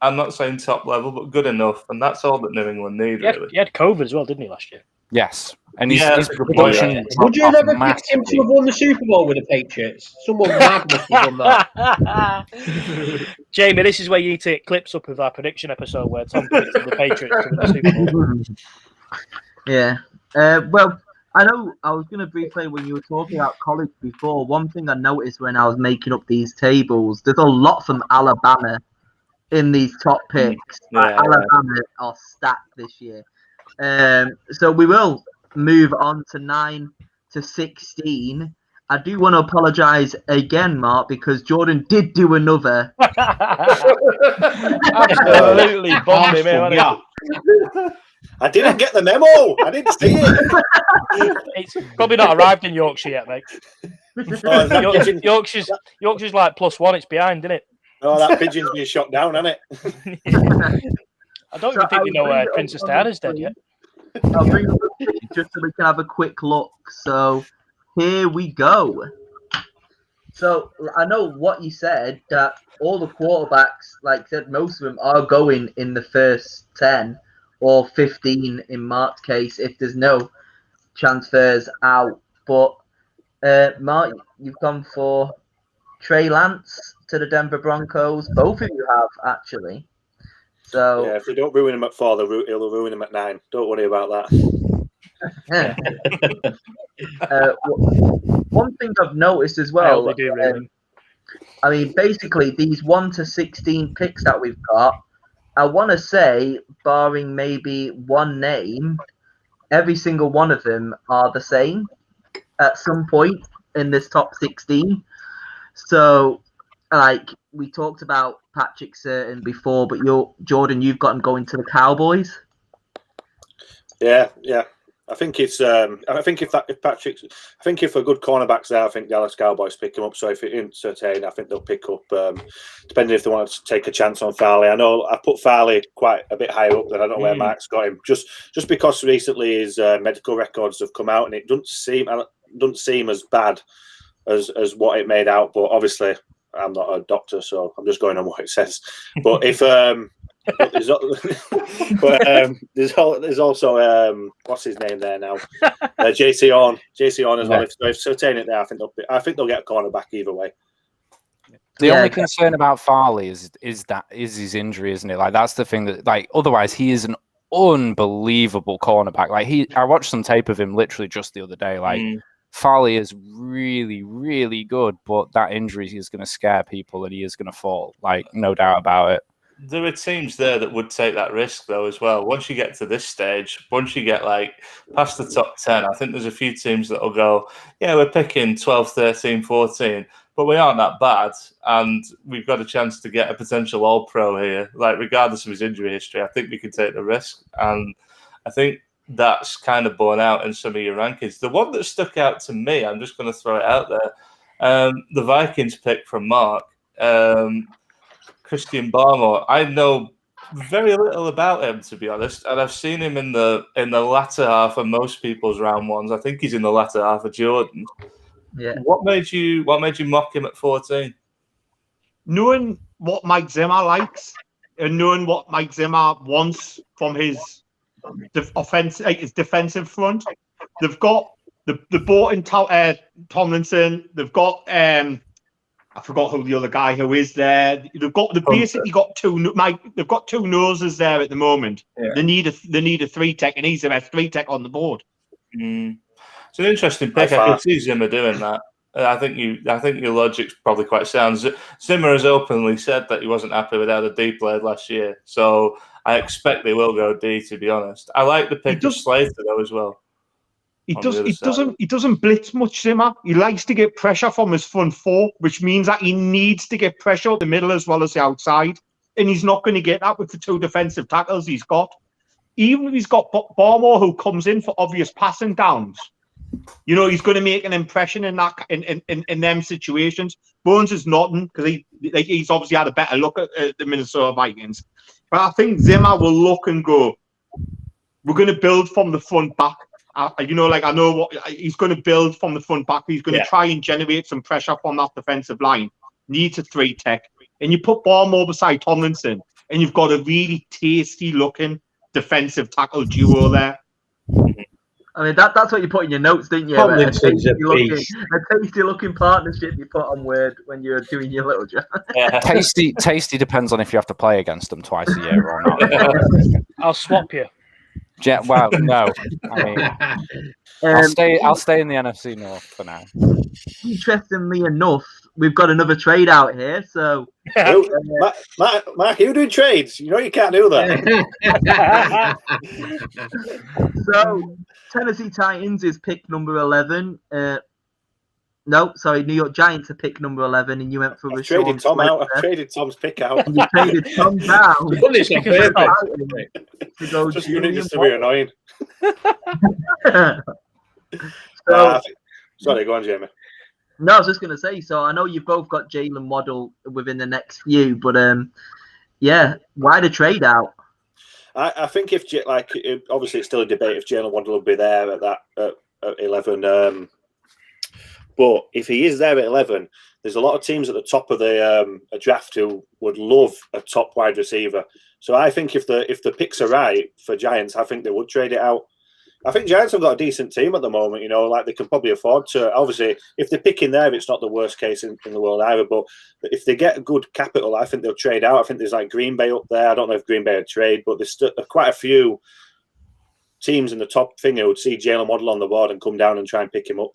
I'm not saying top level, but good enough, and that's all that New England need. Really, he had COVID as well, didn't he, last year? Yes, and his production. Would you have ever picked him to have won the Super Bowl with the Patriots? Someone mad must have done that. Jamie, this is where you need to get clips up of our prediction episode where Tom predicted the Patriots to win the Super Bowl. Yeah. Well, I know I was going to briefly, when you were talking about college before, one thing I noticed when I was making up these tables, there's a lot from Alabama in these top picks. Alabama are stacked this year. So we will move on to 9 to 16. I do want to apologise again, Mark, because Jordan did do another. Absolutely bombed him. Yeah. I didn't get the memo. I didn't see it. It's probably not arrived in Yorkshire yet, mate. Yorkshire's like +1. It's behind, isn't it? Oh, that pigeon's been shot down, hasn't it? I don't even think we know Princess Diana's dead yet. I'll bring up the picture just so we can have a quick look. So here we go. So I know what you said, that all the quarterbacks, like I said, most of them are going in the first 10 or 15 in Mark's case if there's no transfers out. But Mark, you've gone for Trey Lance to the Denver Broncos. Both of you have, actually. So yeah, if we don't ruin him at 4, he'll ruin him at 9. Don't worry about that. One thing I've noticed as well, they do, really. I mean, basically, these 1 to 16 picks that we've got, I want to say, barring maybe one name, every single one of them are the same at some point in this top 16. So, like, we talked about Patrick Surtain before, but Jordan, you've got him going to the Cowboys. Yeah. I think it's. I think if a good cornerback's there, I think Dallas Cowboys pick him up. So if it isn't Surtain, I think they'll pick up. Depending if they want to take a chance on Farley. I know I put Farley quite a bit higher up than I don't know where Mark's got him. Just because recently his medical records have come out and it doesn't seem as bad as what it made out. But obviously, I'm not a doctor, so I'm just going on what it says. But if there's also what's his name there now? JC Horn as well. If Surtain it there, I think they'll get a cornerback either way. The only concern about Farley is his injury, isn't it? Like that's the thing that otherwise he is an unbelievable cornerback. Like I watched some tape of him literally just the other day. Like Farley is really, really good, but that injury is going to scare people and he is going to fall. Like no doubt about it. There are teams there that would take that risk, though, as well. Once you get to this stage, once you get past the top 10, I think there's a few teams that will go, yeah, we're picking 12, 13, 14, but we aren't that bad, and we've got a chance to get a potential All-Pro here. Regardless of his injury history, I think we can take the risk, and I think that's kind of borne out in some of your rankings. The one that stuck out to me, I'm just going to throw it out there, the Vikings pick from Mark, Christian Barmore. I know very little about him, to be honest, and I've seen him in the latter half of most people's round ones. I think he's in the latter half of Jordan. Yeah. What made you mock him at 14? Knowing what Mike Zimmer likes and knowing what Mike Zimmer wants from his defensive front, they've got the bought in Tomlinson. They've got I forgot who the other guy who is there. They've got two noses there at the moment. Yeah. They need a 3-tech, and he's the best 3-tech on the board. It's an interesting pick. I can see Zimmer doing that. I think your logic's probably quite sound. Zimmer has openly said that he wasn't happy with how the D played last year, so I expect they will go D. To be honest, I like the pick of Slater though as well. He doesn't blitz much, Zimmer. He likes to get pressure from his front four, which means that he needs to get pressure up the middle as well as the outside. And he's not going to get that with the two defensive tackles he's got. Even if he's got Barmore who comes in for obvious passing downs, he's going to make an impression in that in them situations. Bones is nothing because he's obviously had a better look at the Minnesota Vikings. But I think Zimmer will look and go, we're going to build from the front back. I know what he's going to build from the front back. He's going to try and generate some pressure from that defensive line. Needs a 3-tech. And you put Barmore beside Tomlinson, and you've got a really tasty-looking defensive tackle duo there. I mean, that's what you put in your notes, didn't you? A tasty-looking partnership you put on Word when you're doing your little job. Yeah. Tasty depends on if you have to play against them twice a year or not. I'll swap you. Well, no. I mean, I'll stay in the NFC North for now. Interestingly enough, we've got another trade out here. So, Mark, you're doing trades. You know you can't do that. So, Tennessee Titans is pick number 11. New York Giants are pick number 11, and you went for I've traded Tom out. I've traded Tom's pick out. You traded Tom down. Just to be annoying. Sorry, go on, Jamie. No, I was just going to say, so I know you've both got Jalen Waddle within the next few, but why the trade out? I think obviously it's still a debate if Jalen Waddle will be there at 11. But if he is there at 11, there's a lot of teams at the top of the draft who would love a top wide receiver. So I think if the picks are right for Giants, I think they would trade it out. I think Giants have got a decent team at the moment, they can probably afford to. Obviously, if they're picking there, it's not the worst case in the world either. But if they get good capital, I think they'll trade out. I think there's Green Bay up there. I don't know if Green Bay would trade, but there's quite a few teams in the top thing who would see Jalen Waddle on the board and come down and try and pick him up.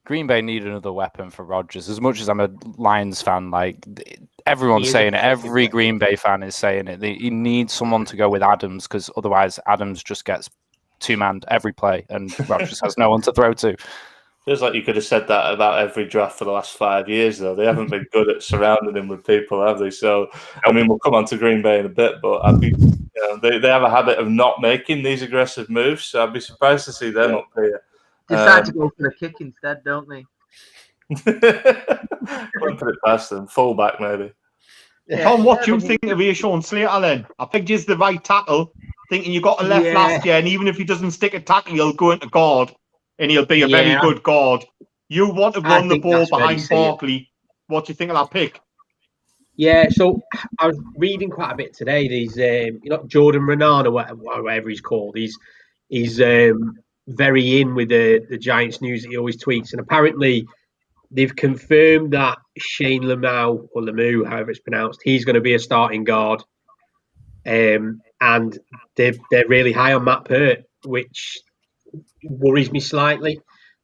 Green Bay need another weapon for Rodgers. As much as I'm a Lions fan, like everyone's saying it, every Green Bay fan is saying it. He needs someone to go with Adams because otherwise Adams just gets two-manned every play and Rodgers has no one to throw to. Feels like you could have said that about every draft for the last 5 years, though. They haven't been good at surrounding him with people, have they? So, I mean, we'll come on to Green Bay in a bit, but they have a habit of not making these aggressive moves, so I'd be surprised to see them up here. Decide to go for the kick instead, don't they? Won't put it past them. Fullback, maybe. Tom, what do you think of Sean Slater then? I think he's the right tackle, thinking you got a left last year, and even if he doesn't stick a tackle, he'll go into guard. And he'll be a very good guard. You want to run the ball behind Barkley. What do you think of that pick? Yeah, so I was reading quite a bit today. These, Jordan Renan or whatever he's called. He's very in with the Giants news that he always tweets. And apparently they've confirmed that Shane Lemieux, however it's pronounced, he's going to be a starting guard. And they're really high on Matt Peart, which worries me slightly.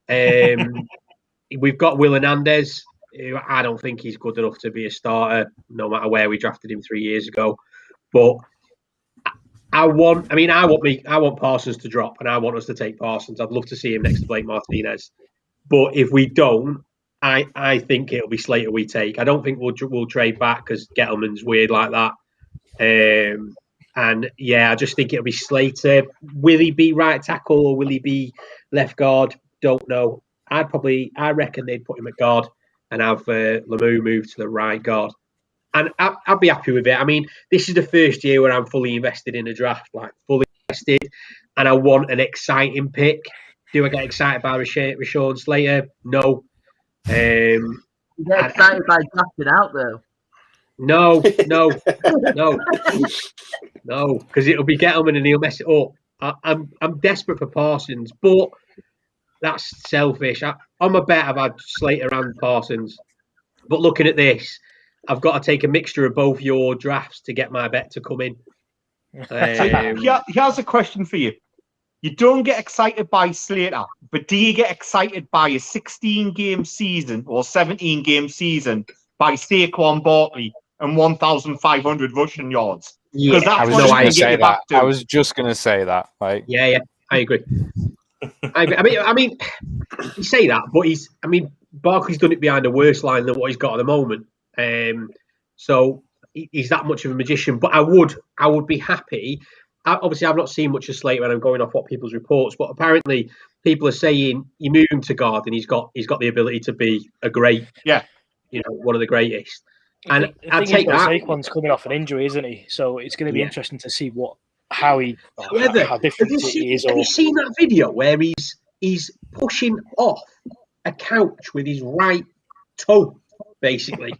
We've got Will Hernandez, who I don't think he's good enough to be a starter, no matter where we drafted him 3 years ago. But I want Parsons to drop, and I want us to take Parsons. I'd love to see him next to Blake Martinez. But if we don't, I think it'll be Slater we take. I don't think we'll trade back because Gettleman's weird like that. And yeah, I just think it'll be Slater. Will he be right tackle or will he be left guard? Don't know. I reckon they'd put him at guard and have Lemieux move to the right guard. And I'd be happy with it. I mean, this is the first year where I'm fully invested in a draft, like fully invested, and I want an exciting pick. Do I get excited by Rashawn Slater? No. You get excited by drafting out, though. No, because it'll be Gettleman and he'll mess it up. I'm desperate for Parsons, but that's selfish. On my bet, I've had Slater and Parsons, but looking at this, I've got to take a mixture of both your drafts to get my bet to come in. Here's a question for you. You don't get excited by Slater, but do you get excited by a 16-game season or 17-game season by Saquon Barkley and 1,500 rushing yards? Yeah, I was just going to say that. Like, yeah, I agree. I mean, you say that, but Barkley's done it behind a worse line than what he's got at the moment. So he's that much of a magician. But I would be happy. Obviously, I've not seen much of Slater, and I'm going off what people's reports. But apparently, people are saying you move him to guard, and he's got the ability to be a great, one of the greatest. And I take that. Saquon's coming off an injury, isn't he? So it's going to be interesting to see how different he is. Have you seen that video where he's pushing off a couch with his right toe, basically,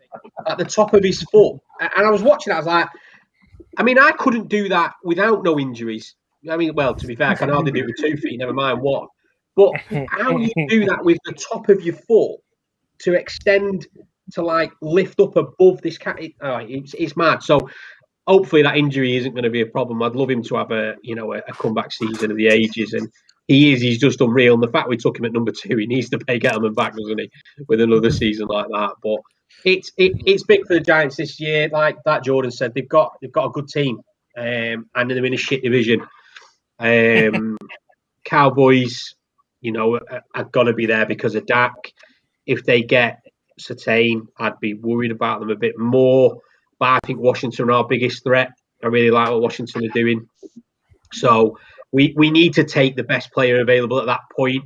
at the top of his foot? And I was watching that, I was like, I couldn't do that without no injuries. Well, to be fair, I can hardly do it with 2 feet, never mind one. But how do you do that with the top of your foot to extend to lift up above this cat? It's mad. So hopefully that injury isn't going to be a problem. I'd love him to have a comeback season of the ages, and he's just unreal. And the fact we took him at number 2, he needs to pay Gettleman back, doesn't he, with another season like that? But it's big for the Giants this year. Like that Jordan said, they've got a good team, and they're in a shit division. Cowboys, are gonna be there because of Dak. If they get Surtain, I'd be worried about them a bit more. But I think Washington are our biggest threat. I really like what Washington are doing. So we need to take the best player available at that point.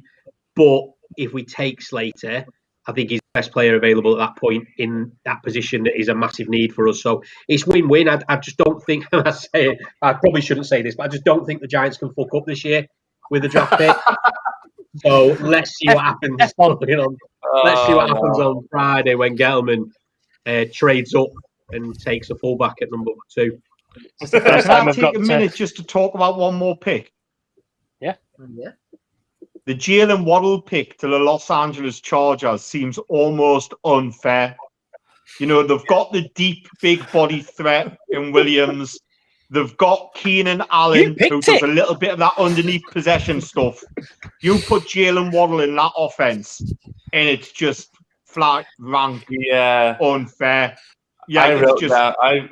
But if we take Slater, I think he's the best player available at that point in that position that is a massive need for us. So it's win-win. I just don't think, I probably shouldn't say this, but I just don't think the Giants can fuck up this year with the draft pick. So let's see what happens. Let's see what happens on Friday when Gettleman trades up and takes a fullback at number 2. Can I take a minute just to talk about one more pick? Yeah. The Jalen Waddle pick to the Los Angeles Chargers seems almost unfair. They've got the deep, big body threat in Williams. They've got Keenan Allen, who does a little bit of that underneath possession stuff. You put Jalen Waddle in that offense, and it's just flat rank, unfair. Yeah,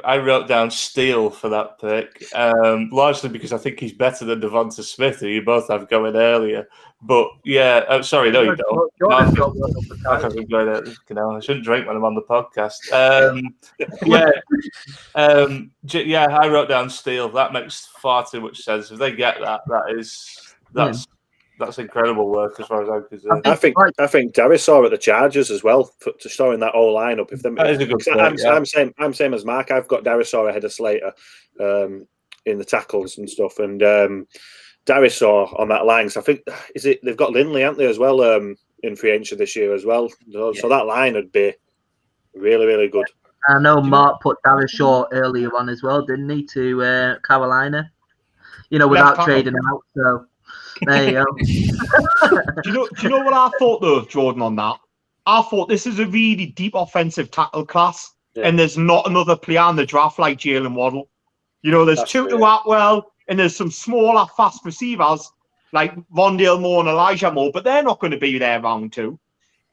I wrote down steal for that pick, largely because I think he's better than Devonta Smith, who you both have going earlier. But yeah, sorry, no, you don't. I shouldn't drink when I'm on the podcast. I wrote down steal. That makes far too much sense. If they get that, that's incredible work as far as I'm concerned. I think Darius saw at the Chargers as well for storing that whole lineup. That is a good point, I'm same as Mark. I've got Darius Saw ahead of Slater in the tackles and stuff, and Darius Saw on that line. So I think they've got Lindley, haven't they, as well, in free agency this year as well. So that line would be really, really good. I know Mark put Darius Shaw earlier on as well, didn't he, to Carolina? Without trading out. So. There you go. do you know what I thought though, Jordan, on that? I thought this is a really deep offensive tackle class, and there's not another player in the draft like Jalen Waddle. There's Tutu Atwell, and there's some smaller, fast receivers like Rondale Moore and Elijah Moore, but they're not going to be there round 2.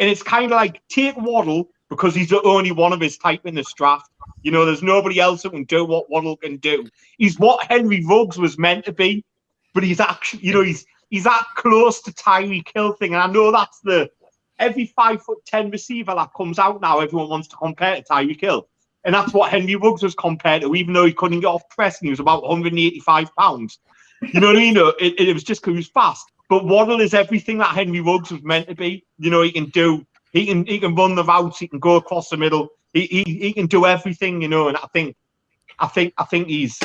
And it's kind of like take Waddle because he's the only one of his type in this draft. There's nobody else that can do what Waddle can do. He's what Henry Ruggs was meant to be. But he's actually, he's that close to Tyreek Hill thing. And I know that's every 5'10" receiver that comes out now, everyone wants to compare to Tyreek Hill. And that's what Henry Ruggs was compared to, even though he couldn't get off press and he was about 185 pounds. You know what I mean? It was just because he was fast. But Waddle is everything that Henry Ruggs was meant to be. He can run the routes, he can go across the middle, he can do everything, and I think he's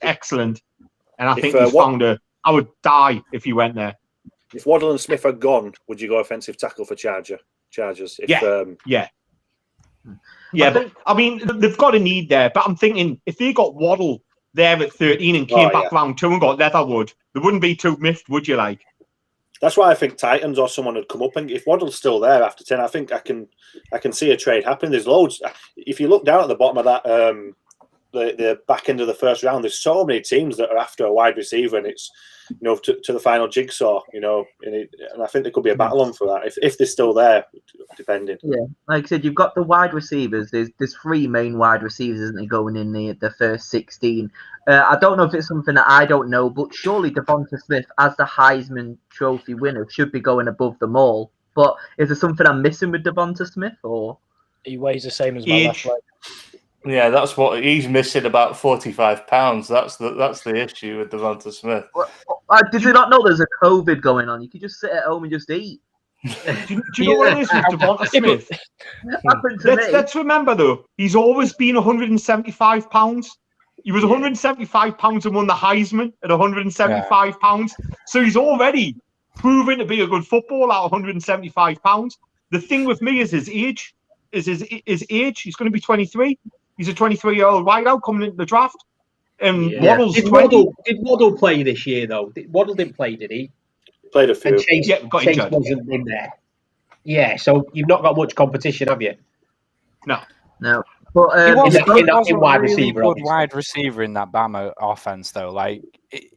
excellent. And I think he's I would die if he went there. If Waddle and Smith are gone, would you go offensive tackle for Chargers? Yeah. But I mean, they've got a need there. But I'm thinking if they got Waddle there at 13 and came back round 2 and got Leatherwood, they wouldn't be too miffed, would you? That's why I think Titans or someone would come up, and if Waddle's still there after 10, I think I can see a trade happening. There's loads. If you look down at the bottom of that. The back end of the first round, there's so many teams that are after a wide receiver, and it's to the final jigsaw, and I think there could be a battle on for that if they're still there, depending. Yeah, like I said, you've got the wide receivers. There's 3 main wide receivers, isn't there, going in the first 16. I don't know if it's something that I don't know, but surely Devonta Smith, as the Heisman Trophy winner, should be going above them all. But is there something I'm missing with Devonta Smith, or he weighs the same as my left leg? Yeah, that's what he's missing, about 45 pounds. That's the issue with Devonta Smith. Did you not know there's a COVID going on? You could just sit at home and just eat. Do you know what it is with Devonta Smith? Let's remember though, he's always been 175 pounds. He was 175 pounds and won the Heisman at 175 pounds. So he's already proven to be a good footballer at 175 pounds. The thing with me is his age. His age. He's going to be 23. He's a 23-year-old wideout coming into the draft. Waddle's did 20. Did Waddle play this year, though? Waddle didn't play, did he? Played a few. And Chase wasn't in there. Yeah, so you've not got much competition, have you? No. But he was a wide really receiver, good obviously. wide receiver in that Bama offense, though.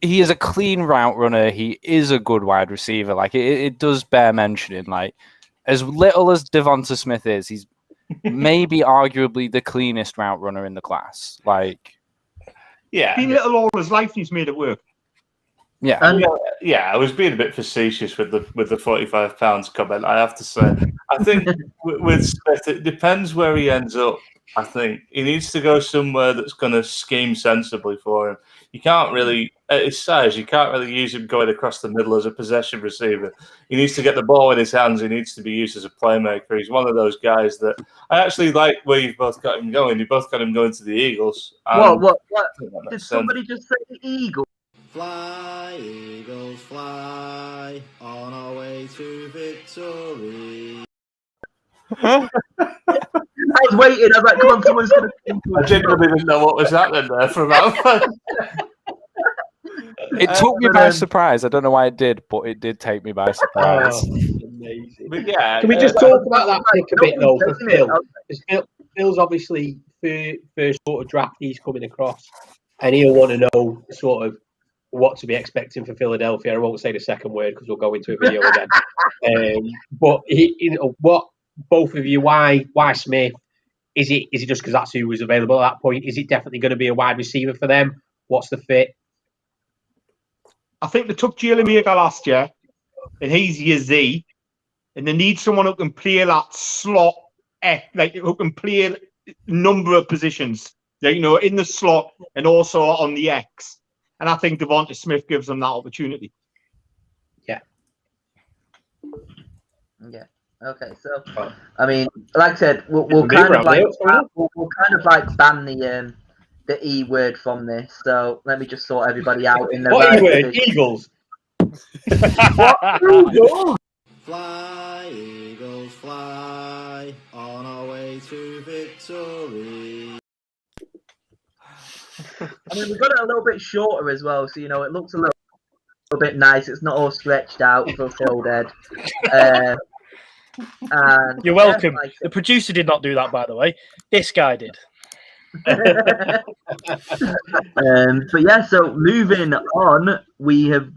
He is a clean route runner. He is a good wide receiver. It does bear mentioning. As little as Devonta Smith is, he's maybe arguably the cleanest route runner in the class. Been little all his life, he's made it work. Yeah, I was being a bit facetious with the 45 pounds comment, I have to say. I think with Smith, it depends where he ends up. I think he needs to go somewhere that's going to scheme sensibly for him. You can't really, at his size, you can't really use him going across the middle as a possession receiver. He needs to get the ball in his hands. He needs to be used as a playmaker. He's one of those guys that I actually like where you've both got him going. You both got him going to the Eagles. What? Did somebody just say the Eagles? Fly, Eagles, fly, on our way to victory. I was waiting. I was like, come on, someone's going to... I didn't even know what was happening there for about... It took me by surprise. I don't know why it did, but it did take me by surprise. Amazing. But yeah, Can we just talk about that pick a bit, though, for Phil? Phil's obviously first sort of draft he's coming across. and he'll want to know sort of what to be expecting for Philadelphia. I won't say the second word because we'll go into a video again. But what both of you? Why Smith? Is it just because that's who was available at that point? Is it definitely going to be a wide receiver for them? What's the fit? I think they took Jalen Reagor last year, and he's your Z, and they need someone who can play that slot, like who can play a number of positions, in the slot and also on the X. And I think Devonta Smith gives them that opportunity. Yeah. Yeah. Okay. So, I mean, like I said, we'll kind of like ban the E word from this. So let me just sort everybody out in the what E word? Eagles. Fly, Eagles, fly on our way to victory. I mean, we've got it a little bit shorter as well, so it looks a little bit nice. It's not all stretched out for Phil Dead. And you're welcome. The producer did not do that, by the way. This guy did. But yeah, so moving on, we've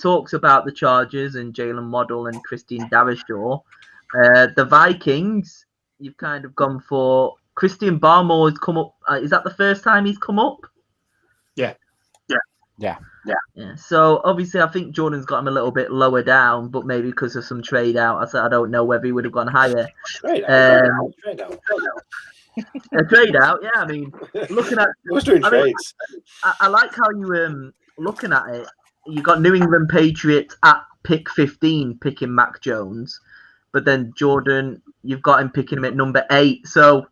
talked about the Chargers and Jalen Waddle and Christian Darrisaw. The Vikings, you've kind of gone for Christian Barmore has come up. Is that the first time he's come up? Yeah. So obviously, I think Jordan's got him a little bit lower down, but maybe because of some trade out. I don't know whether he would have gone higher. Trade out. A trade out, yeah. I mean, looking at Who's doing trades? I like how you looking at it. You got New England Patriots at pick 15, picking Mac Jones, but then Jordan, you've got him picking him at number 8. So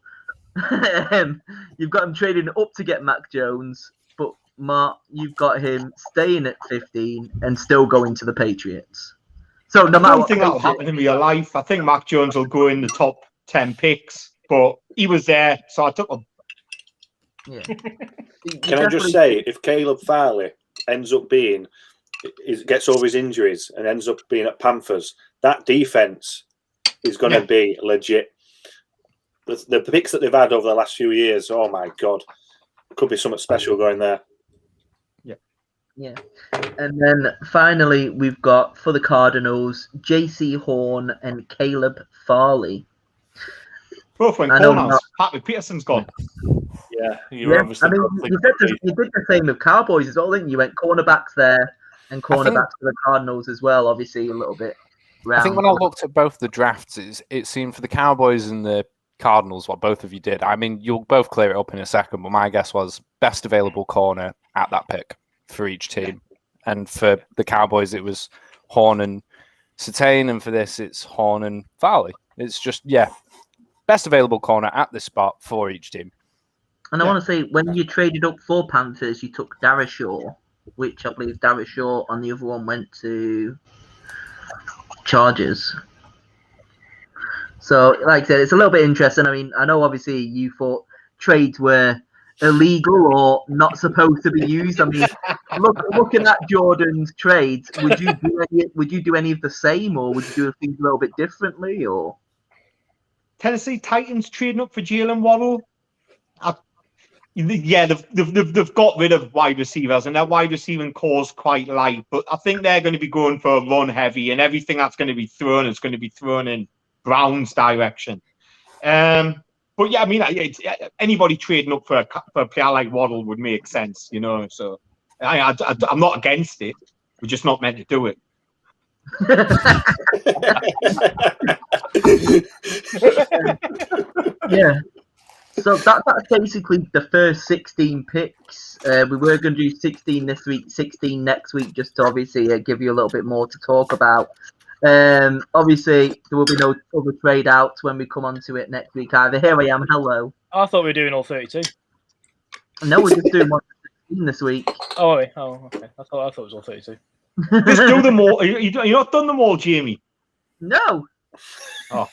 you've got him trading up to get Mac Jones, but Mark, you've got him staying at 15 and still going to the Patriots. So no matter I don't think that'll happen in real life. I think Mac Jones will go in the top 10 picks, but he was there, so I took him. Yeah. Can I just say, if Caleb Farley ends up gets over his injuries and ends up being at Panthers, that defense is going to be legit. The picks that they've had over the last few years, oh my God, could be something special going there. Yeah. And then finally, we've got for the Cardinals, J.C. Horn and Caleb Farley. Both went corners. Patrick Peterson's gone. Yeah, obviously. I mean, you did the same with Cowboys as well, didn't you? Went cornerbacks there and cornerbacks for the Cardinals as well. Obviously, a little bit. I think when I looked at both the drafts, it seemed for the Cowboys and the Cardinals what both of you did. I mean, you'll both clear it up in a second, but my guess was best available corner at that pick for each team. And for the Cowboys, it was Horn and Surtain, and for this, it's Horn and Farley. It's just, best available corner at this spot for each team. And I want to say, when you traded up for Panthers, you took Darrisaw, which I believe Darrisaw on the other one went to Chargers. So, like I said, it's a little bit interesting. I mean, I know obviously you thought trades were illegal or not supposed to be used. I mean, looking at Jordan's trades, would you do any of the same, or would you do things a little bit differently, or? Tennessee Titans trading up for Jalen Waddle. They've got rid of wide receivers, and their wide receiving core is quite light. But I think they're going to be going for a run heavy, and everything that's going to be thrown is going to be thrown in Brown's direction. But yeah, I mean, anybody trading up for a player like Waddle would make sense, So I'm not against it. We're just not meant to do it. Yeah. So that's basically the first 16 picks. We were going to do 16 this week, 16 next week, just to obviously give you a little bit more to talk about. Obviously, there will be no other trade outs when we come on to it next week either. Here I am. Hello. I thought we were doing all 32. No, we're just doing 116 this week. Oh, okay. I thought it was all 32. Just do them all. You're not done them all, Jamie. No. Oh.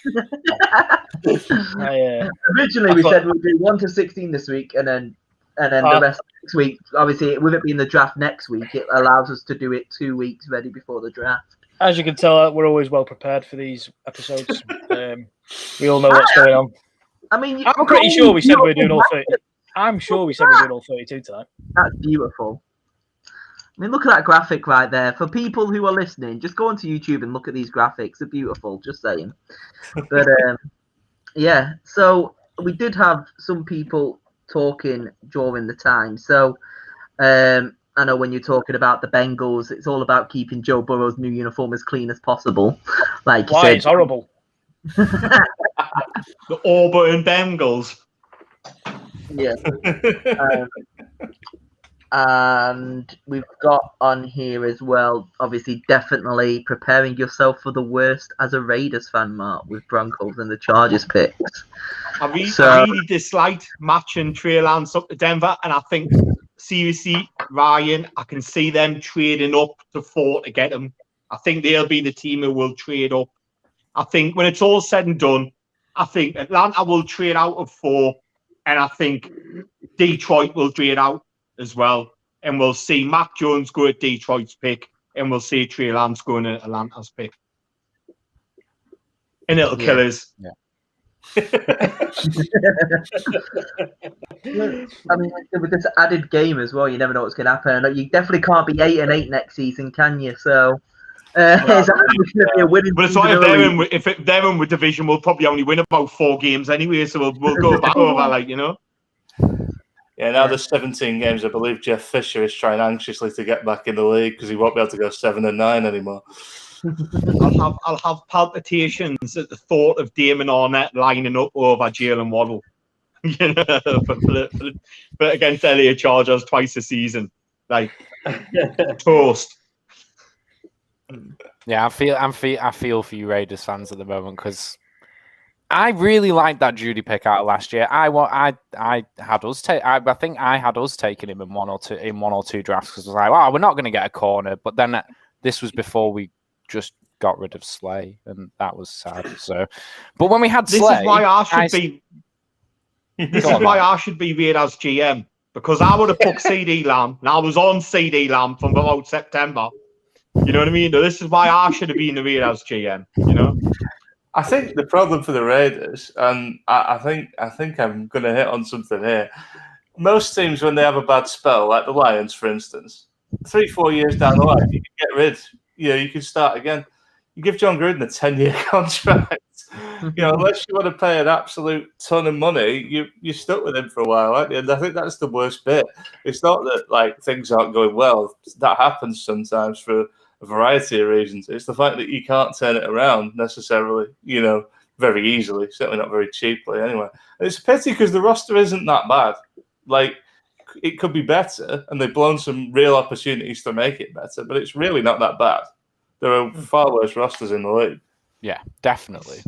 Originally, we said we'd do 1 to 16 this week, and then the rest next week. Obviously, with it being the draft next week, it allows us to do it 2 weeks ready before the draft. As you can tell, we're always well prepared for these episodes. We all know what's going on. I mean, I'm pretty sure we said we were doing all 30. I'm sure we said we were doing all 32 tonight. That's beautiful. I mean, look at that graphic right there. For people who are listening, just go onto YouTube and look at these graphics. They're beautiful, just saying. But yeah, so we did have some people talking during the time. So I know when you're talking about the Bengals, it's all about keeping Joe Burrow's new uniform as clean as possible. Like you Why? said, It's horrible. The Auburn Bengals. yeah. And we've got on here as well, obviously, definitely preparing yourself for the worst as a Raiders fan, Mark, with Broncos and the Chargers picks. I really disliked matching Trey Lance up to Denver, and I think, seriously, Ryan, I can see them trading up to 4 to get him. I think they'll be the team who will trade up. I think when it's all said and done, I think Atlanta will trade out of 4, and I think Detroit will trade out as well, and we'll see Mac Jones go at Detroit's pick, and we'll see Trey Lance going at Atlanta's pick, and it'll kill us. Yeah. I mean, with this added game as well, you never know what's going to happen. You definitely can't be 8-8 next season, can you? So it's actually going to be a winning. But it's like if they're in with division, we'll probably only win about 4 games anyway, so we'll go back over, like, you know. Yeah, now there's 17 games. I believe Jeff Fisher is trying anxiously to get back in the league because he won't be able to go 7-9 anymore. I'll have palpitations at the thought of Damon Arnett lining up over Jalen Waddle, you know, but against LA Chargers twice a season, like toast. Yeah, I feel for you Raiders fans at the moment because I really liked that Judy pick out of last year. I had us take. I think I had us taking him in one or two drafts because I was like, "Wow, we're not going to get a corner." But then this was before we just got rid of Slay, and that was sad. So, but when we had Slay, this is why I should be Raiders GM, because I would have put CD Lamb, and I was on CD Lamb from about September. You know what I mean? This is why I should have been the Raiders GM. You know. I think the problem for the Raiders, and I think I'm going to hit on something here. Most teams, when they have a bad spell, like the Lions, for instance, 3-4 years down the line, you can get rid. You know, you can start again. You give John Gruden a 10-year contract. You know, unless you want to pay an absolute ton of money, you're stuck with him for a while, aren't you? And I think that's the worst bit. It's not that like things aren't going well. That happens sometimes for a variety of reasons. It's the fact that you can't turn it around necessarily, you know, very easily, certainly not very cheaply anyway. And it's a pity because the roster isn't that bad. Like, it could be better, and they've blown some real opportunities to make it better, but it's really not that bad. There are far worse rosters in the league. Yeah, definitely.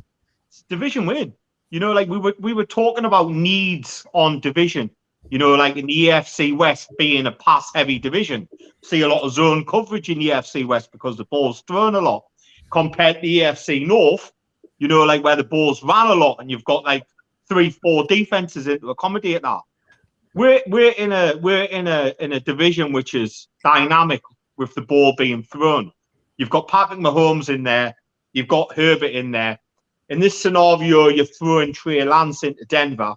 It's division win. You know, like we were talking about needs on division. You know, like in the EFC West being a pass-heavy division. See a lot of zone coverage in the EFC West because the ball's thrown a lot. Compared to the EFC North, you know, like where the ball's ran a lot and you've got like 3-4 defenses in to accommodate that. We're in a division which is dynamic with the ball being thrown. You've got Patrick Mahomes in there. You've got Herbert in there. In this scenario, you're throwing Trey Lance into Denver.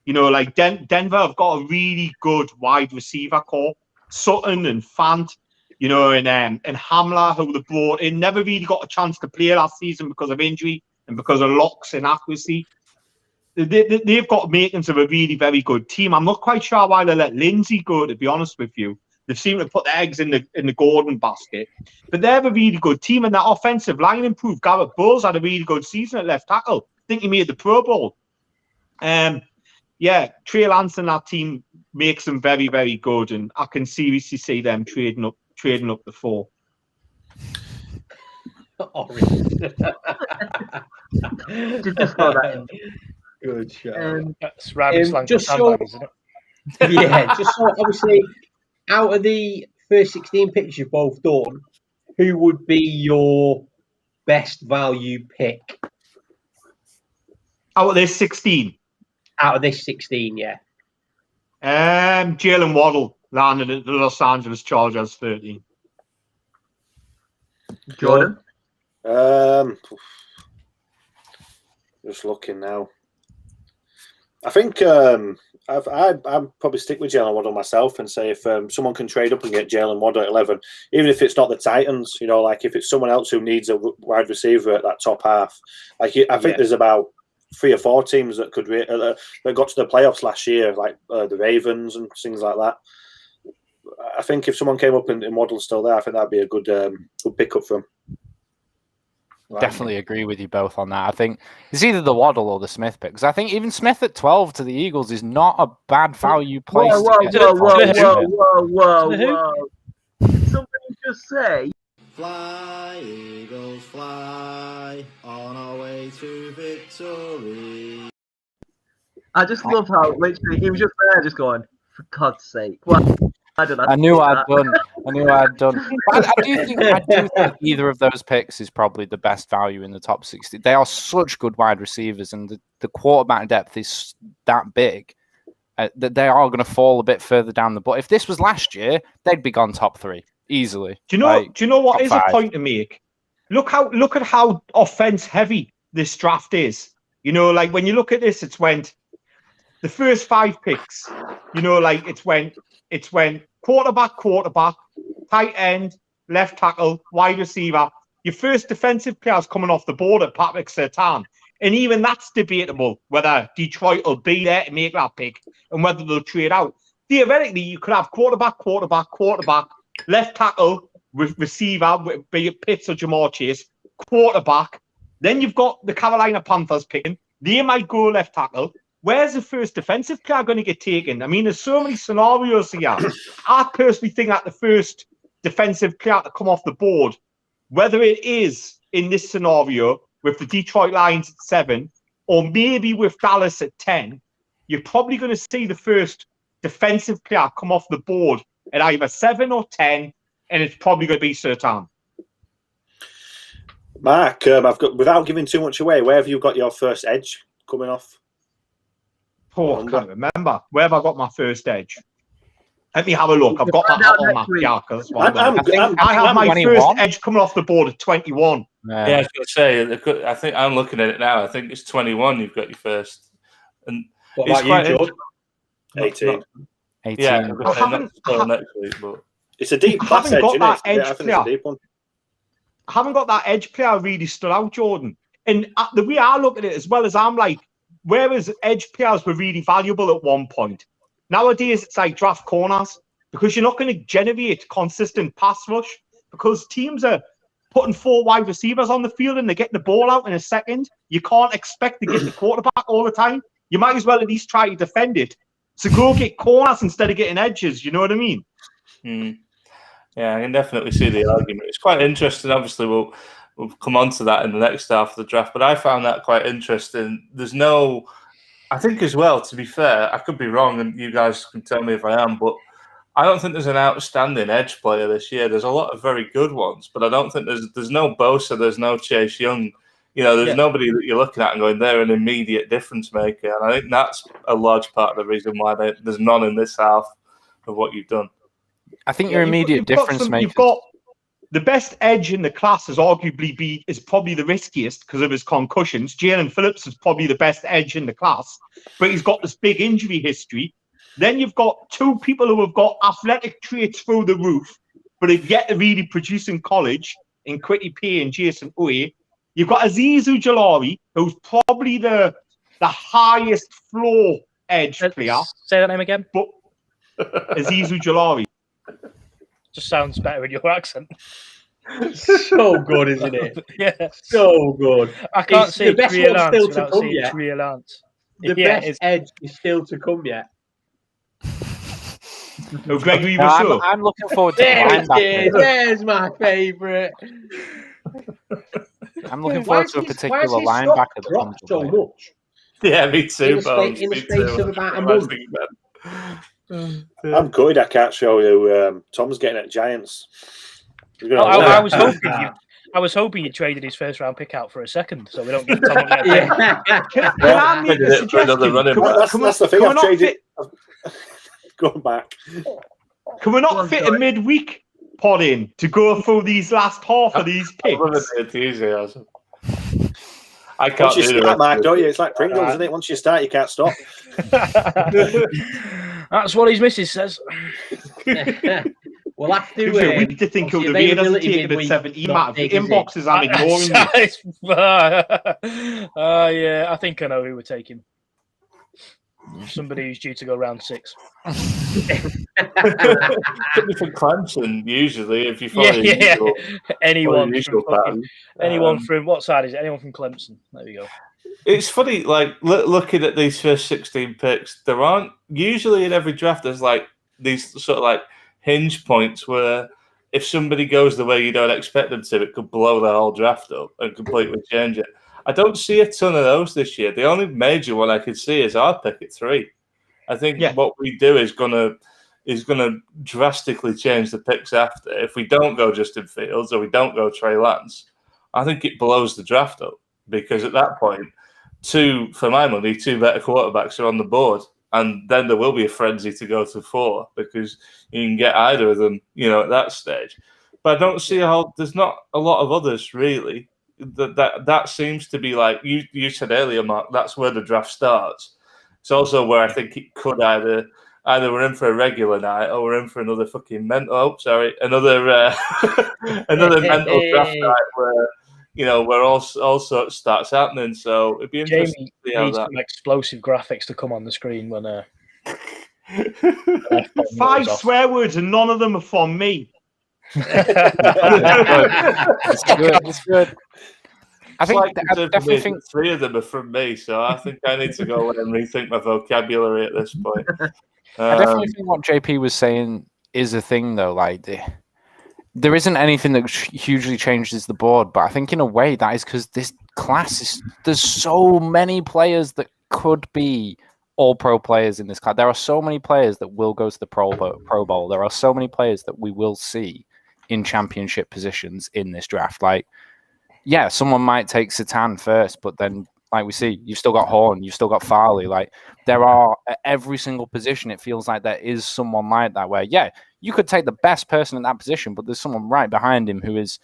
You know, like Denver have got a really good wide receiver core. Sutton and Fant, you know, and Hamler, who they brought in, never really got a chance to play last season because of injury and because of locks and accuracy. They've got makings of a really very good team. I'm not quite sure why they let Lindsay go, to be honest with you. They seem to put the eggs in the Gordon basket. But they have a really good team, and that offensive line improved. Garrett Bowles had a really good season at left tackle. I think he made the Pro Bowl. Yeah, Trey Lance and that team makes them very, very good, and I can seriously see them trading up the 4. Just throw that in. Good show. That's rabbit slang for sandbags, isn't it? Yeah, just so obviously, out of the first 16 picks you've both done, who would be your best value pick? Out of this 16? Out of this 16, yeah. Jalen Waddle landed at the Los Angeles Chargers 13. Jordan? Just looking now. I think I'd probably stick with Jalen Waddle myself and say if someone can trade up and get Jalen Waddle at 11, even if it's not the Titans, like if it's someone else who needs a wide receiver at that top half, I think there's about 3 or 4 teams that could that got to the playoffs last year, like the Ravens and things like that. I think if someone came up and Waddle's still there, I think that'd be a good pickup for him. Definitely agree with you both on that. I think it's either the Waddle or the Smith pick, because I think even Smith at 12 to the Eagles is not a bad value place. Whoa! Did somebody just say? Fly, Eagles, fly, on our way to victory. I just love how literally he was just there, just going, for God's sake. Well, I don't know. I knew what I'd done. But I do think either of those picks is probably the best value in the top 60. They are such good wide receivers, and the quarterback depth is that big that they are going to fall a bit further down the board. If this was last year, they'd be gone top 3 easily. Do you know what is 5. A point to make? Look at how offense heavy this draft is. Like when you look at this, it's went the first 5 picks. It's went quarterback, tight end, left tackle, wide receiver. Your first defensive player's coming off the board at Patrick Surtain. And even that's debatable whether Detroit will be there to make that pick and whether they'll trade out. Theoretically, you could have quarterback, left tackle, receiver, be it Pitts or Jamar Chase, quarterback. Then you've got the Carolina Panthers picking. They might go left tackle. Where's the first defensive player going to get taken? I mean, there's so many scenarios here. I personally think that the first defensive player to come off the board, whether it is in this scenario with the Detroit Lions at 7, or maybe with Dallas at 10, you're probably going to see the first defensive player come off the board at either 7 or 10, and it's probably going to be Surtain. Mark, without giving too much away, where have you got your first edge coming off? Oh, I can't remember. Where have I got my first edge? Let me have a look. I've got that on my Yarkers. I have my 21? First edge coming off the board at 21. Yeah, I was going to say, I think I'm looking at it now. I think it's 21 you've got your first. And what about you, George? 18. 18. Yeah, next week, but it's a deep class edge, isn't it? I think it's a deep one. I haven't got that edge player really stood out, Jordan. And the way I look at it as well, as I'm like, whereas edge players were really valuable at one point, nowadays it's like draft corners, because you're not going to generate consistent pass rush, because teams are putting 4 wide receivers on the field and they're getting the ball out in a second. You can't expect to get the quarterback all the time. You might as well at least try to defend it. So go get corners instead of getting edges. You know what I mean? Yeah, I can definitely see the argument. It's quite interesting. Obviously, we'll come on to that in the next half of the draft, but I found that quite interesting. I think as well, to be fair, I could be wrong, and you guys can tell me if I am, but I don't think there's an outstanding edge player this year. There's a lot of very good ones, but I don't think there's no Bosa, there's no Chase Young. There's nobody that you're looking at and going, they're an immediate difference maker. And I think that's a large part of the reason why there's none in this half of what you've done. I think your immediate difference maker. You've got the best edge in the class is probably the riskiest because of his concussions. Jalen Phillips is probably the best edge in the class, but he's got this big injury history. Then you've got 2 people who have got athletic traits through the roof, but have yet to really produce in college, in Kwity Paye and Jason Uwe. You've got Azeez Ujulari, who's probably the highest floor edge player. Say that name again. But Azeez Ujulari. Just sounds better in your accent. So good, isn't it? Yeah. So good. I can't see the best one still to come yet. The best edge is still to come yet. No, Gregory Rousseau. I'm looking forward to linebacker. There's my favourite. I'm looking forward to a particular linebacker that comes so much. Yeah, me too. In the space of about a month. I'm good. I can't show you. Tom's getting at Giants. I was hoping you traded his first round pick out for a second, so we don't get Tom. Can I make a suggestion? That's the thing. I've traded. Going back. Can we not fit a midweek pod in to go through these last half of these picks? I can't Once you do the start, rest Mark, of don't it. you? It's like Pringles, isn't it? Once you start, you can't stop. That's what his missus says. We'll have to. It's a week to think who the Raiders are taking at 17, Matt. If inboxes are ignoring you. Yeah, I think I know who we're taking. Somebody who's due to go round 6. Could be from Clemson, usually, if you follow the usual, Anyone, the usual from pattern. anyone from what side is it? Anyone from Clemson? There we go. It's funny, like looking at these first 16 picks, there aren't usually in every draft. There's like these sort of like hinge points where if somebody goes the way you don't expect them to, it could blow the whole draft up and completely change it. I don't see a ton of those this year. The only major one I could see is our pick at 3. I think what we do is gonna drastically change the picks after. If we don't go Justin Fields or we don't go Trey Lance, I think it blows the draft up because at that point, for my money, 2 better quarterbacks are on the board, and then there will be a frenzy to go to 4 because you can get either of them, at that stage. But I don't see there's not a lot of others really. That seems to be like you said earlier, Mark. That's where the draft starts. It's also where I think it could either we're in for a regular night or we're in for another fucking another mental draft night where where all sorts starts happening. So it'd be interesting to see how needs that. some explosive graphics to come on the screen when 5 swear words and none of them are from me. It's good. I definitely think 3 of them are from me, so I think I need to go and rethink my vocabulary at this point. I definitely think what JP was saying is a thing, though. Like, there isn't anything that hugely changes the board, but I think in a way that is because this class there's so many players that could be all-pro players in this class. There are so many players that will go to the Pro Bowl. There are so many players that we will see in championship positions in this draft. Like, yeah, someone might take Satan first, but then, like we see, you've still got Horn, you've still got Farley. Like, there are at every single position, it feels like there is someone like that where, yeah, you could take the best person in that position, but there's someone right behind him who is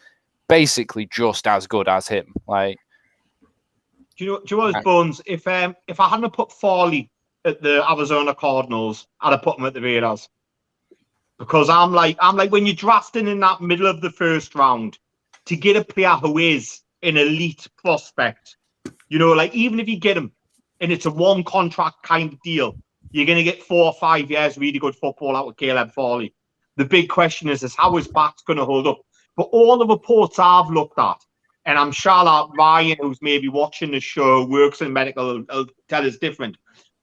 basically just as good as him. Like, do you know what, Bones? If I hadn't put Farley at the Arizona Cardinals, I'd have put him at the Raiders. Because I'm like when you're drafting in that middle of the first round, to get a player who is an elite prospect, like even if you get him and it's a 1 contract kind of deal, you're going to get 4 or 5 years really good football out of Caleb Farley. The big question is how his back's going to hold up. But all the reports I've looked at, and I'm sure that Ryan, who's maybe watching the show, works in medical, will tell us different.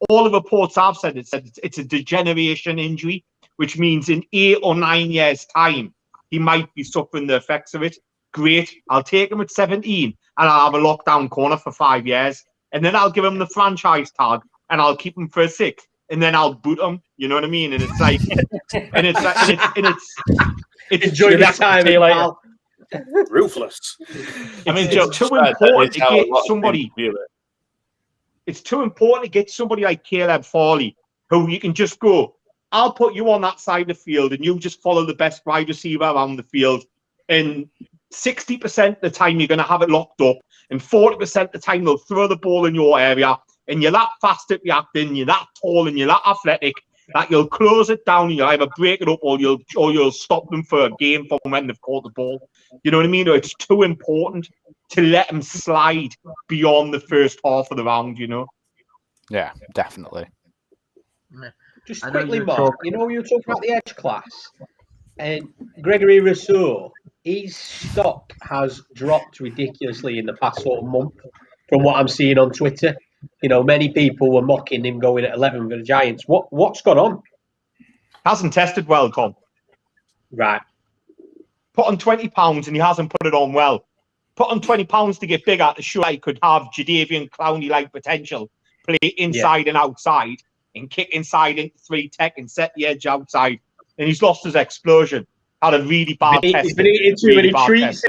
All the reports I've said, it's a degeneration injury, which means in 8 or 9 years' time, he might be suffering the effects of it. Great. I'll take him at 17 and I'll have a lockdown corner for 5 years. And then I'll give him the franchise tag and I'll keep him for a 6. And then I'll boot him. You know what I mean? And it's like, it's enjoy that time. Ruthless. It's too important to get somebody. It's too important to get somebody like Caleb Farley, who you can just go, I'll put you on that side of the field and you just follow the best wide receiver around the field. And 60% of the time you're going to have it locked up, and 40% of the time they'll throw the ball in your area, and you're that fast at reacting, you're that tall, and you're that athletic that you'll close it down, and you'll either break it up or you'll stop them for a game from when they've caught the ball. You know what I mean? It's too important to let them slide beyond the first half of the round. Yeah, definitely. Just quickly, Mark, you were talking about the edge class, and Gregory Rousseau, his stock has dropped ridiculously in the past sort of month from what I'm seeing on Twitter. Many people were mocking him going at 11 for the Giants. What's gone on? Hasn't tested well, Tom. Right. Put on 20 pounds and he hasn't put it on well. Put on 20 pounds to get bigger to show he could have Jadeveon Clowney-like potential, play inside and outside, and kick inside into 3 tech and set the edge outside. And he's lost his explosion. Had a really bad testing. He's been eating too many treats.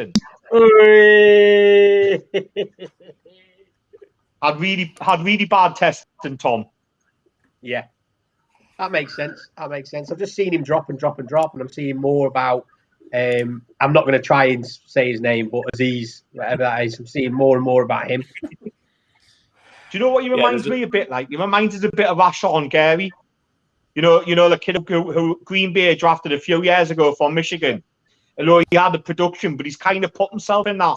Had really bad testing, Tom. Yeah. That makes sense. I've just seen him drop and I'm seeing more about I'm not going to try and say his name, but Aziz, whatever that is, I'm seeing more and more about him. Do you know what he reminds me a bit like? He reminds us a bit of Rashawn Gary. You know the kid who Green Bay drafted a few years ago from Michigan. Although he had the production, but he's kind of put himself in that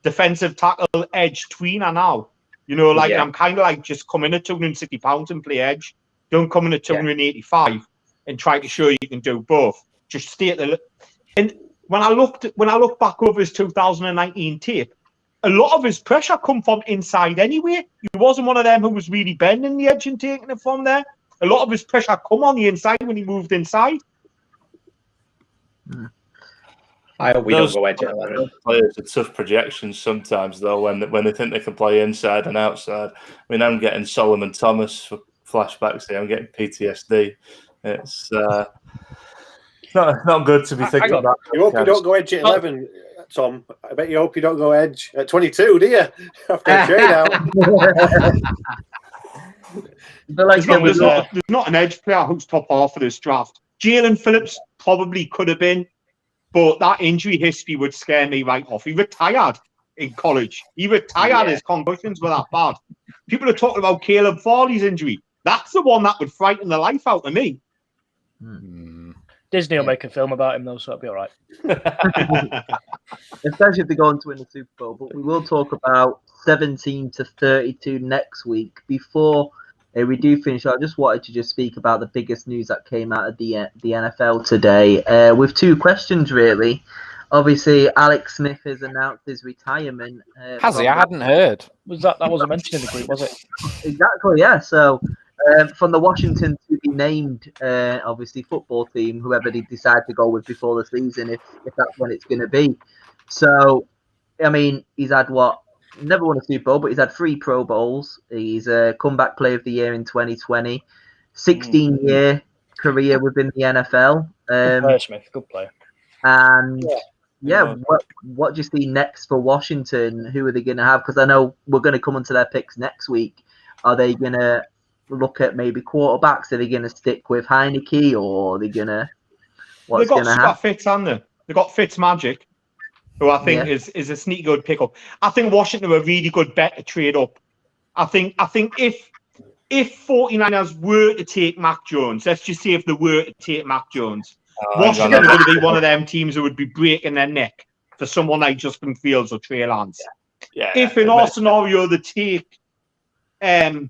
defensive tackle edge tweener now. You know, like I'm kind of like just come in at 260 pounds and play edge. Don't come in at 285 and try to show you can do both. Just stay at the. And when I look back over his 2019 tape, a lot of his pressure come from inside anyway. He wasn't one of them who was really bending the edge and taking it from there. A lot of his pressure come on the inside when he moved inside. I hope we don't go edge at 11. Players are tough projections sometimes, though, when they think they can play inside and outside. I mean, I'm getting Solomon Thomas for flashbacks here. I'm getting PTSD. It's not good to be thinking about. You hope you don't go edge at 11, Tom. I bet you hope you don't go edge at 22, do you? After a trade out. There's not an edge player who's top half of this draft. Jalen Phillips probably could have been, but that injury history would scare me right off. He retired in college. His concussions were that bad. People are talking about Caleb Farley's injury. That's the one that would frighten the life out of me. Disney will make a film about him, though, so it'll be all right. Especially if they go on to win the Super Bowl. But we will talk about 17-32 next week. Before we do finish, I just wanted to speak about the biggest news that came out of the NFL today, with two questions, really. Obviously, Alex Smith has announced his retirement. Has he? I hadn't heard. That wasn't mentioned in the group, was it? Exactly, yeah. So, from the Washington to be named, obviously, football team, whoever they decide to go with before the season, if that's when it's going to be. So, I mean, he's had never won a Super Bowl, but he's had 3 Pro Bowls. He's a comeback player of the year in 2020, 16-year career within the NFL. Good player, Smith. Good player. And what do you see next for Washington? Who are they going to have? Because I know we're going to come onto their picks next week. Are they going to look at maybe quarterbacks? Are they going to stick with Heineke, or are they going to? What's going to happen? Fitz, haven't they? They got Fitzmagic, who I think is a sneaky good pickup. I think Washington are a really good bet to trade up. I think if 49ers were to take Mac Jones, let's just say if they were to take Mac Jones, Washington are going to be one of them teams who would be breaking their neck for someone like Justin Fields or Trey Lance. If in our scenario they take they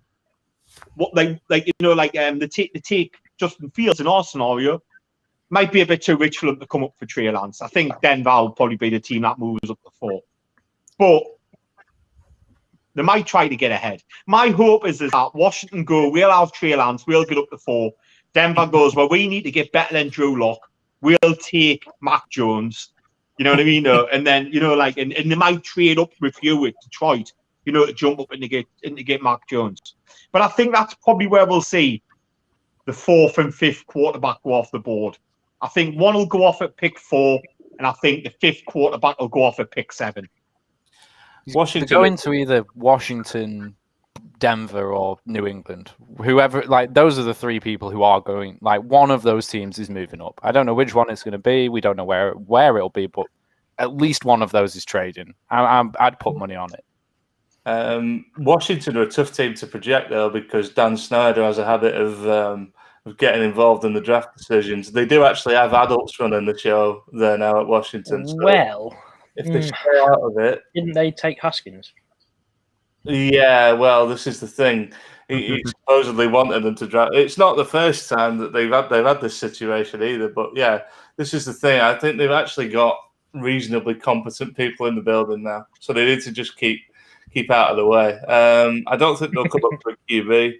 take Justin Fields in our scenario, might be a bit too rich for them to come up for Trey Lance. I think Denver will probably be the team that moves up to 4. But they might try to get ahead. My hope is that Washington go, we'll have Trey Lance, we'll get up to 4. Denver goes, well, we need to get better than Drew Lock. We'll take Mac Jones. You know what I mean? And then, and they might trade up with you with Detroit, to jump up and to get Mac Jones. But I think that's probably where we'll see the 4th and 5th quarterback go off the board. I think one will go off at pick 4, and I think the 5th quarterback will go off at pick 7. Washington go into either Washington, Denver, or New England. Whoever, those are the 3 people who are going. One of those teams is moving up. I don't know which one it's going to be. We don't know where it'll be, but at least one of those is trading. I'd put money on it. Washington are a tough team to project, though, because Dan Snyder has a habit of getting involved in the draft decisions. They do actually have adults running the show there now at Washington. So if they stay out of it, didn't they take Haskins? Yeah, well, this is the thing. He supposedly wanted them to draft. It's not the first time that they've had this situation either. But yeah, this is the thing. I think they've actually got reasonably competent people in the building now, so they need to just keep out of the way. I don't think they'll come up for a QB.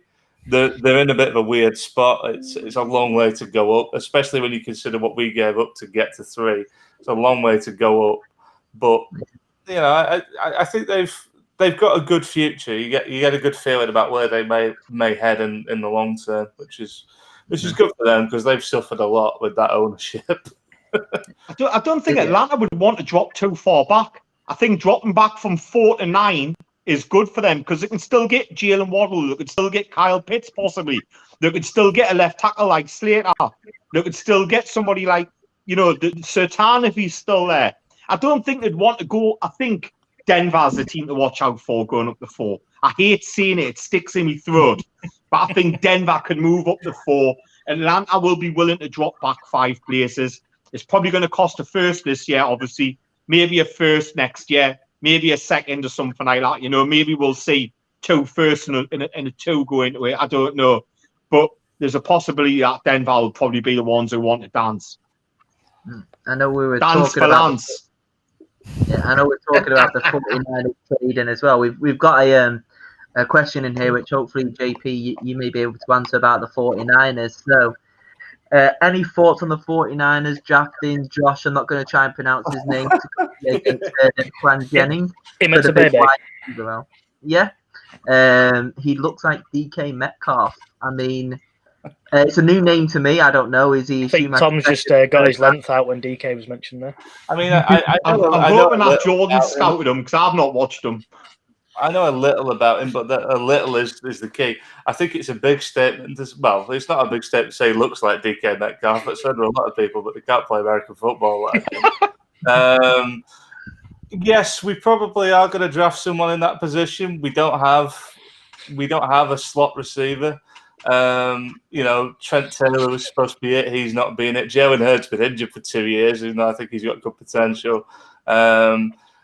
They're in a bit of a weird spot. It's a long way to go up, especially when you consider what we gave up to get to 3. It's a long way to go up, but I think they've got a good future. You get a good feeling about where they may head in the long term, which is good for them because they've suffered a lot with that ownership. I don't think Atlanta would want to drop too far back. I think dropping back from 4 to 9 is good for them because they can still get Jalen Waddle, they could still get Kyle Pitts, possibly. They could still get a left tackle like Slater. They could still get somebody like Sertan, if he's still there, I don't think they'd want to go. I think Denver's the team to watch out for going up to 4. I hate saying it sticks in my throat, but I think Denver can move up to 4. Atlanta will be willing to drop back 5 places. It's probably going to cost a first this year, obviously. Maybe a first next year, maybe a second or something like that. Maybe we'll see 2 firsts and a 2 go into it. I don't know. But there's a possibility that Denver will probably be the ones who want to dance. I know we were Dance talking for about. Lance. Yeah, I know we're talking about the 49ers trading as well. We've got a question in here, which hopefully, JP, you may be able to answer about the 49ers. So, any thoughts on the 49ers drafting Josh? I'm not going to try and pronounce his name. Against Quan Jennings. Yeah. He looks like DK Metcalf. I mean, it's a new name to me. I don't know. Is he? I think Tom's just got his length out when DK was mentioned there. I mean, I'm hoping that Jordan scouted him because I've not watched him. I know a little about him, but a little is the key. I think it's a big statement. Well, it's not a big statement to say he looks like DK Metcalf, but so do a lot of people, but they can't play American football like him. Yes, we probably are going to draft someone in that position. We don't have a slot receiver. Trent Taylor was supposed to be it. He's not been it. Jalen Hurts been injured for 2 years, and I think he's got good potential.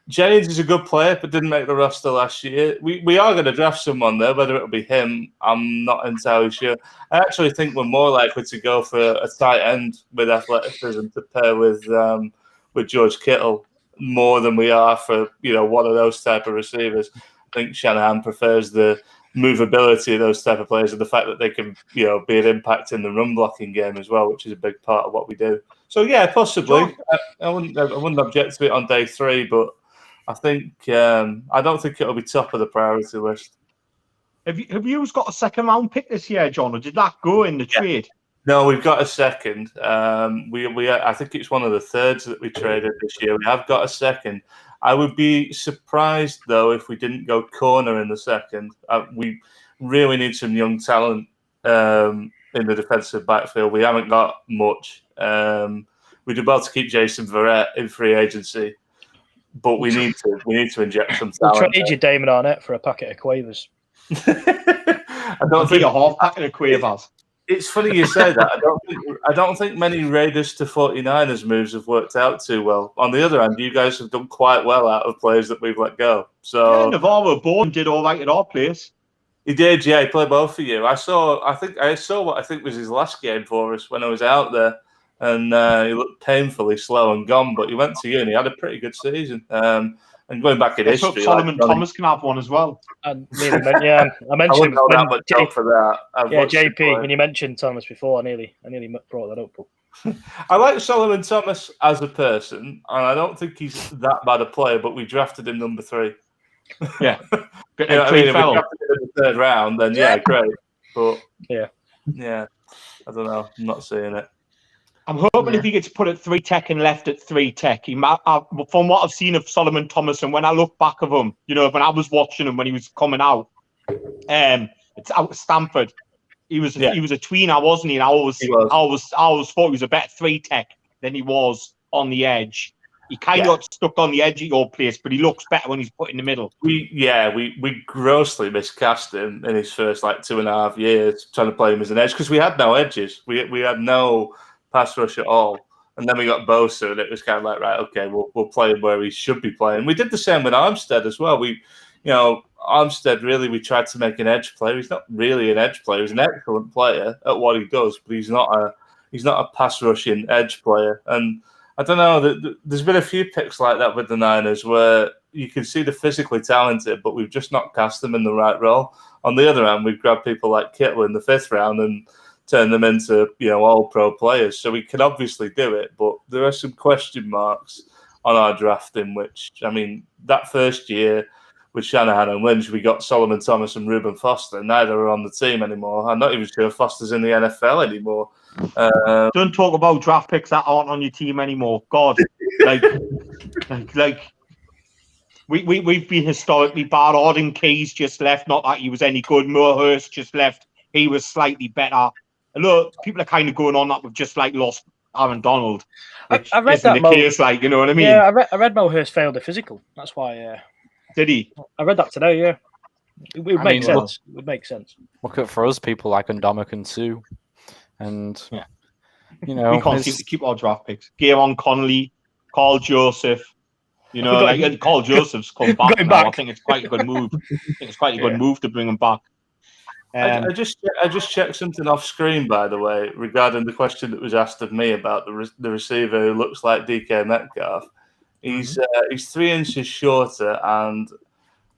Jennings is a good player, but didn't make the roster last year. We are going to draft someone there. Whether it'll be him, I'm not entirely sure. I actually think we're more likely to go for a tight end with athleticism to pair with George Kittle more than we are for one of those type of receivers. I think Shanahan prefers the movability of those type of players and the fact that they can be an impact in the run blocking game as well, which is a big part of what we do. So yeah, possibly. I wouldn't object to it on day 3, but I think I don't think it'll be top of the priority list. Have you got a second round pick this year, John, or did that go in the trade? No, we've got a second. I think it's one of the thirds that we traded this year. We have got a second. I would be surprised though if we didn't go corner in the second. We really need some young talent in the defensive backfield. We haven't got much. We'd be able to keep Jason Verrett in free agency, but we need to inject some talent. We'll trade you Damon Arnett for a packet of Quavers. I don't think a half packet of Quavers. It's funny you say that. I don't think many Raiders to 49ers moves have worked out too well. On the other hand, you guys have done quite well out of players that we've let go. So Navarro Bowman did all right at our place. He did, yeah. He played both for you. I saw what I think was his last game for us when I was out there, and he looked painfully slow and gone. But he went to you and he had a pretty good season. And going back in history, Solomon Thomas can have one as well. I mentioned him for that. JP, when you mentioned Thomas before, I nearly brought that up. But I like Solomon Thomas as a person, and I don't think he's that bad a player. But we drafted him number 3. Yeah, if we drafted him in the 3rd round, then yeah, great. But yeah, I don't know. I'm not seeing it. I'm hoping if he gets put at 3 tech and left at 3 tech, he might. From what I've seen of Solomon Thomas, and when I look back of him, when I was watching him when he was coming out, it's out of Stanford. He was a tweener, wasn't he? And I always thought he was a better 3 tech than he was on the edge. He kind of got stuck on the edge at your place, but he looks better when he's put in the middle. We grossly miscast him in his first 2.5 years trying to play him as an edge because we had no edges. We had no pass rush at all, and then we got Bosa, and it was kind of like, right, okay, we'll play him where he should be playing. We did the same with Armstead as well. Armstead really, we tried to make an edge player. He's not really an edge player. He's an excellent player at what he does, but he's not a pass rushing edge player. And I don't know. There's been a few picks like that with the Niners where you can see they're physically talented, but we've just not cast them in the right role. On the other hand, we've grabbed people like Kittle in the 5th round and turn them into all pro players. So we can obviously do it, but there are some question marks on our drafting. Which that first year with Shanahan and Lynch, we got Solomon Thomas and Reuben Foster. Neither are on the team anymore. I'm not even sure Foster's in the NFL anymore. Don't talk about draft picks that aren't on your team anymore. God, we've been historically bad. Auden Keys just left. Not that he was any good. Mo Hurst just left. He was slightly better. A lot of people are kind of going on that we've just lost Aaron Donald. Which I read isn't that the case, like, you know what I mean? Yeah, I read Mo Hurst failed a physical. That's why. Did he? I read that today. Yeah, it would I make mean, sense. It would make sense. Look at for us people like Ndamukong Suh, and you know, We can't seem to keep our draft picks. Gavon Conley, Carl Joseph. You know, like Carl Joseph's come back now. back. I think it's quite a good move. Good move to bring him back. I just checked something off screen, by the way, regarding the question that was asked of me about the receiver who looks like DK Metcalf. He's 3 inches shorter and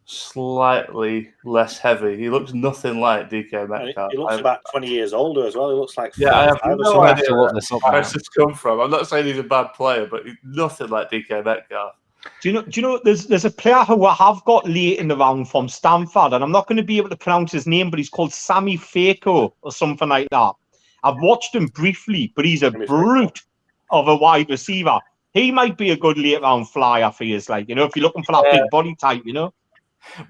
slightly less heavy. He looks nothing like DK Metcalf. He looks about 20 years older as well. He looks like I have no idea look this up where now. this come from. I'm not saying he's a bad player, but he's nothing like DK Metcalf. Do you know? There's a player who I have got late in the round from Stanford, and I'm not going to be able to pronounce his name, but he's called Sammy Faco or something like that. I've watched him briefly, but he's a brute of a wide receiver. He might be a good late round flyer for you, like, you know, if you're looking for that big body type, you know.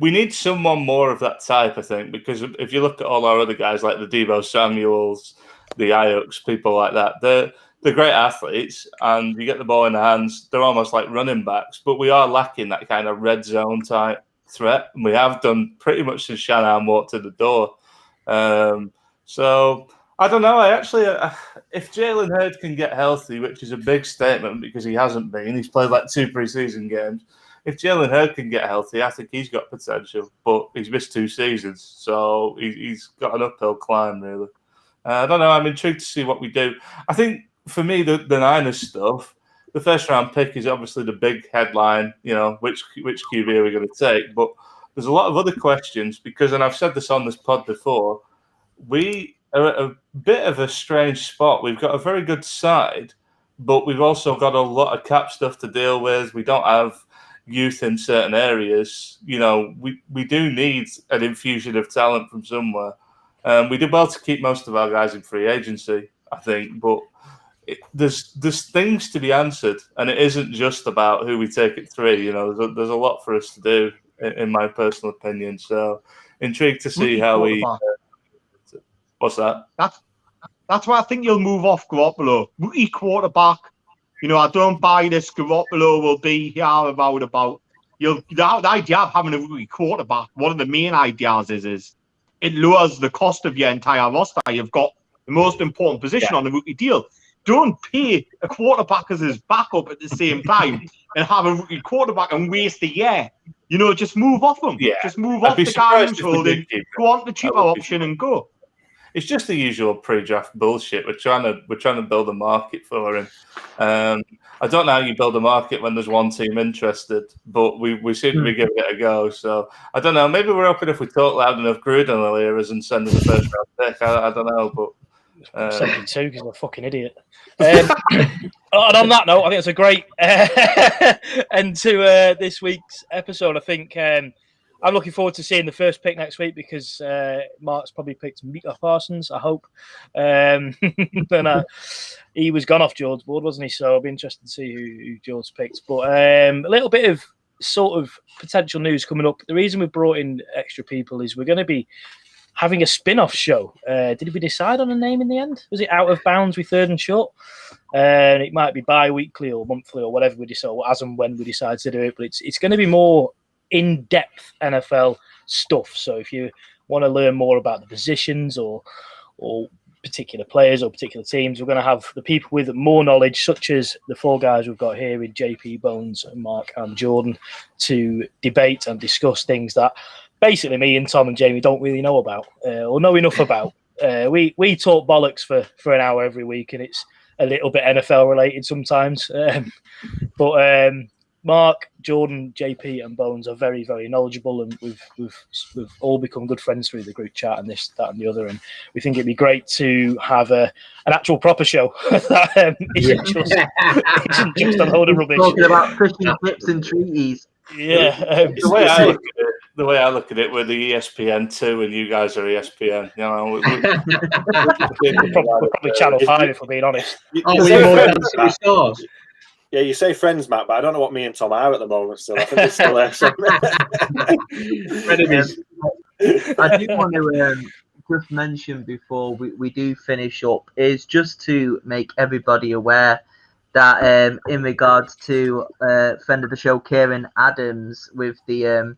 We need someone more of that type, I think, because if you look at all our other guys like the Deebo Samuels, the Ayuks, people like that, they're great athletes, and you get the ball in their hands, they're almost like running backs, but we are lacking that kind of red zone type threat, and we have done pretty much since Shanahan walked to the door. So I don't know. If Jalen Hurd can get healthy, which is a big statement because he hasn't been, he's played like 2 preseason games. If Jalen Hurd can get healthy, I think he's got potential, but he's missed 2 seasons, so he's got an uphill climb, really. I don't know. I'm intrigued to see what we do. I think, for me, the Niners stuff, the first round pick is obviously the big headline, you know, which QB are we going to take? But there's a lot of other questions because, and I've said this on this pod before, we are at a bit of a strange spot. We've got a very good side, but we've also got a lot of cap stuff to deal with. We don't have youth in certain areas. You know, we do need an infusion of talent from somewhere. We did well to keep most of our guys in free agency, I think, but there's things to be answered, and it isn't just about who we take at 3. You know, there's a lot for us to do, in my personal opinion. So, intrigued to see how we. What's that? That's why I think you'll move off Garoppolo. Rookie quarterback. You know, I don't buy this. Garoppolo will be here about. The idea of having a rookie quarterback. One of the main ideas is it lowers the cost of your entire roster. You've got the most important position on the rookie deal. Don't pay a quarterback as his backup at the same time and have a rookie quarterback and waste a year. You know, just move off him. Yeah. Just move off the guy who's holding, go on the cheaper option and go. It's just the usual pre-draft bullshit. We're trying to build a market for him. I don't know how you build a market when there's one team interested, but we seem to be giving it a go. So I don't know. Maybe we're hoping if we talk loud enough, Gruden will hear us and send us a first round pick. I don't know, but. 72 because I'm a fucking idiot. And on that note, I think it's a great end to this week's episode. I think I'm looking forward to seeing the first pick next week because Mark's probably picked Micah Parsons, I hope. But he was gone off George's board, wasn't he? So I'll be interested to see who George picked. But a little bit of sort of potential news coming up. The reason we brought in extra people is we're going to be having a spin-off show. Did we decide on a name in the end? Was it Out of Bounds with Third and Short? It might be bi-weekly or monthly or whatever we decide, as and when we decide to do it. But it's going to be more in-depth NFL stuff. So if you want to learn more about the positions or particular players or particular teams, we're going to have the people with more knowledge, such as the 4 guys we've got here with JP, Bones, Mark and Jordan, to debate and discuss things that basically me and Tom and Jamie don't really know about or know enough about. We talk bollocks for an hour every week, and it's a little bit NFL related sometimes. But Mark, Jordan, JP, and Bones are very, very knowledgeable, and we've all become good friends through the group chat and this, that, and the other. And we think it'd be great to have an actual proper show that isn't just a load of rubbish. Talking about fishing tips and treaties. Yeah, the way I look at it, we're the ESPN2 and you guys are ESPN. You know, we're probably Channel 5 if we're being honest. Yeah, you say friends, Matt, but I don't know what me and Tom are at the moment still. I think it's still there. I do want to just mention before we do finish up is just to make everybody aware that in regards to friend of the show, Kieran Adams, with the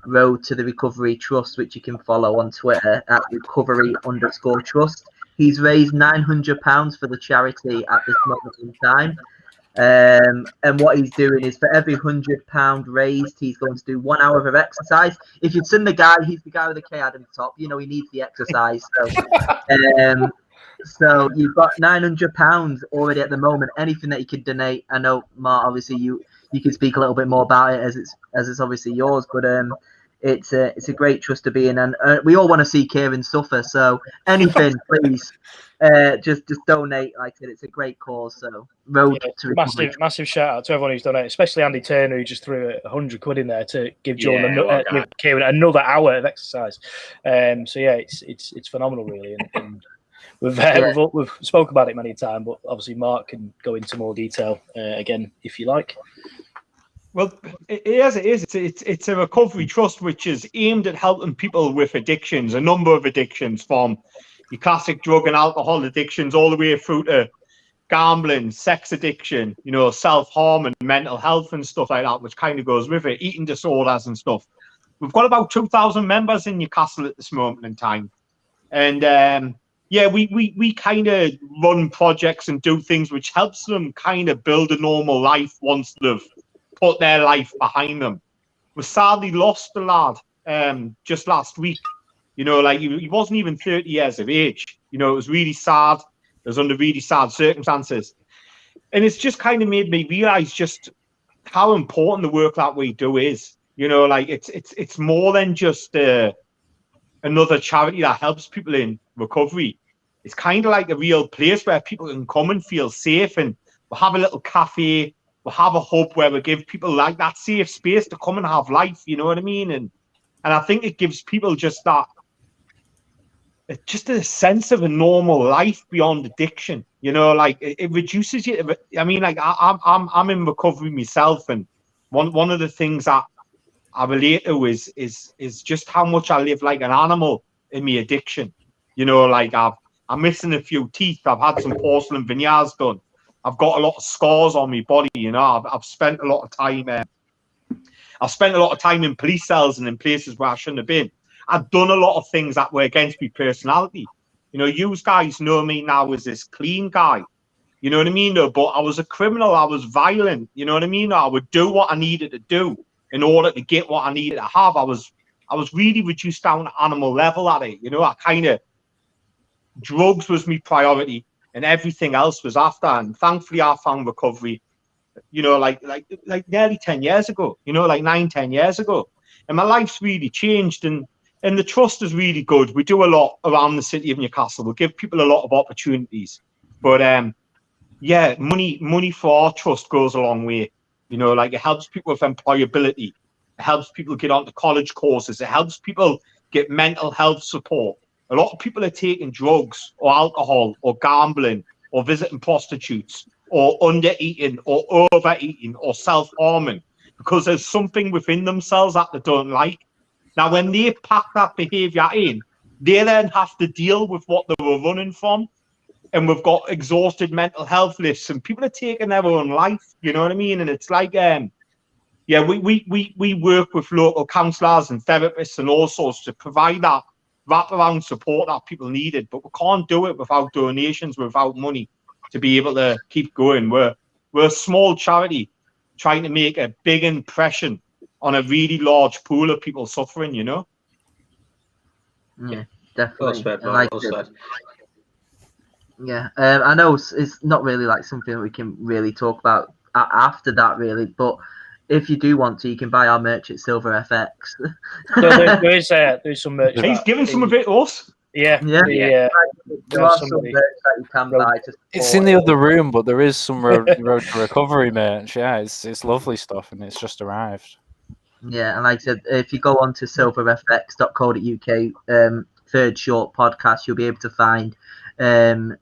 Road to the Recovery Trust, which you can follow on Twitter at recovery_trust. He's raised £900 for the charity at this moment in time. And what he's doing is for every £100 raised, he's going to do 1 hour of exercise. If you've seen the guy, he's the guy with the K Adam top. You know, he needs the exercise. So you've got £900 already at the moment. Anything that you could donate. I know, Mark, obviously you can speak a little bit more about it as it's obviously yours, but it's a great trust to be in, and we all want to see Kieran suffer. So anything, please, just donate. Like I said, it's a great cause. So road to recovery. Massive shout out to everyone who's donated, especially Andy Turner, who just threw £100 in there to give give Kieran another hour of exercise. So yeah, it's phenomenal, really, and we've spoke about it many times, but obviously Mark can go into more detail again if you like. Well, it is. It's a recovery trust which is aimed at helping people with addictions, a number of addictions, from your classic drug and alcohol addictions all the way through to gambling, sex addiction, self-harm and mental health and stuff like that, which kind of goes with it, eating disorders and stuff. We've got about 2,000 members in Newcastle at this moment in time. And we kind of run projects and do things which helps them kind of build a normal life once they've put their life behind them. We sadly lost the lad just last week. He wasn't even 30 years of age. It was really sad. It was under really sad circumstances. And it's just kind of made me realize just how important the work that we do is. It's more than just another charity that helps people in recovery. It's kind of like a real place where people can come and feel safe, and we'll have a little cafe. We'll have a hub where we give people like that safe space to come and have life, you know what I mean? And I think it gives people just a sense of a normal life beyond addiction. It reduces you. I mean, I'm in recovery myself, and one of the things that I relate to is just how much I live like an animal in my addiction. I'm missing a few teeth. I've had some porcelain veneers done. I've got a lot of scars on my body. I've spent a lot of time. I've spent a lot of time in police cells and in places where I shouldn't have been. I've done a lot of things that were against my personality. You guys know me now as this clean guy. You know what I mean? But I was a criminal. I was violent. You know what I mean? I would do what I needed to do in order to get what I needed to have. I was really reduced down to animal level at it. Drugs was my priority, and everything else was after. And thankfully, I found recovery, like nearly 10 years ago, 9-10 years ago. And my life's really changed, and the trust is really good. We do a lot around the city of Newcastle. We give people a lot of opportunities. But money for our trust goes a long way. It helps people with employability. It helps people get onto college courses. It helps people get mental health support. A lot of people are taking drugs or alcohol or gambling or visiting prostitutes or under-eating or overeating or self-harming because there's something within themselves that they don't like. Now, when they pack that behaviour in, they then have to deal with what they were running from. And we've got exhausted mental health lists, and people are taking their own life, you know what I mean? And it's like, we work with local counsellors and therapists and all sorts to provide that wraparound support that people needed, but we can't do it without donations, without money to be able to keep going. We're a small charity trying to make a big impression on a really large pool of people suffering, Yeah, definitely. I know it's not really like something that we can really talk about after that, really, but if you do want to, you can buy our merch at Silver FX. There's some merch. He's giving some of it to us. There are some merch that you can buy. It's in the other room, but there is some road to recovery merch. Yeah, it's lovely stuff, and it's just arrived. Yeah, and like I said, if you go on to silverfx.co.uk, Third Short Podcast, you'll be able to find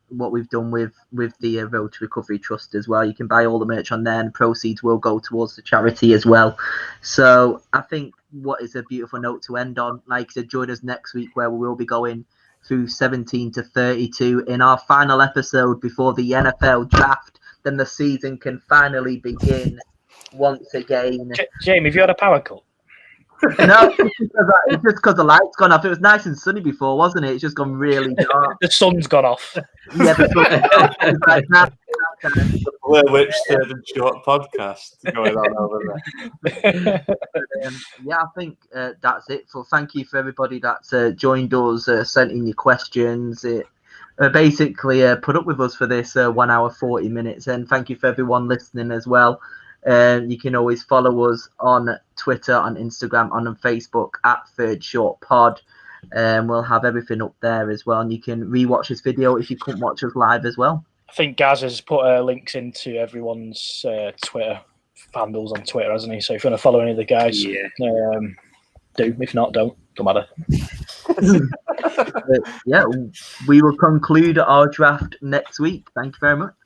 what we've done with the Road to Recovery Trust as well. You can buy all the merch on there, and proceeds will go towards the charity as well. So I think what is a beautiful note to end on. Like I said, join us next week where we will be going through 17 to 32 in our final episode before the NFL draft. Then the season can finally begin once again. Jamie, have you had a power cut? No, it's just because the light's gone off. It was nice and sunny before, wasn't it? It's just gone really dark. The sun's gone off. Yeah, the right now. The Blair Witch Third and Short podcast going on over there. Yeah, I think that's it. So thank you for everybody that's joined us, sent in your questions. It basically put up with us for this 1 hour 40 minutes, and thank you for everyone listening as well. You can always follow us on Twitter, on Instagram, on Facebook at Third Short Pod. We'll have everything up there as well, and you can rewatch this video if you couldn't watch us live as well. I think Gaz has put links into everyone's Twitter handles on Twitter, hasn't he? So if you want to follow any of the guys, do. If not, don't matter. Yeah, we will conclude our draft next week. Thank you very much.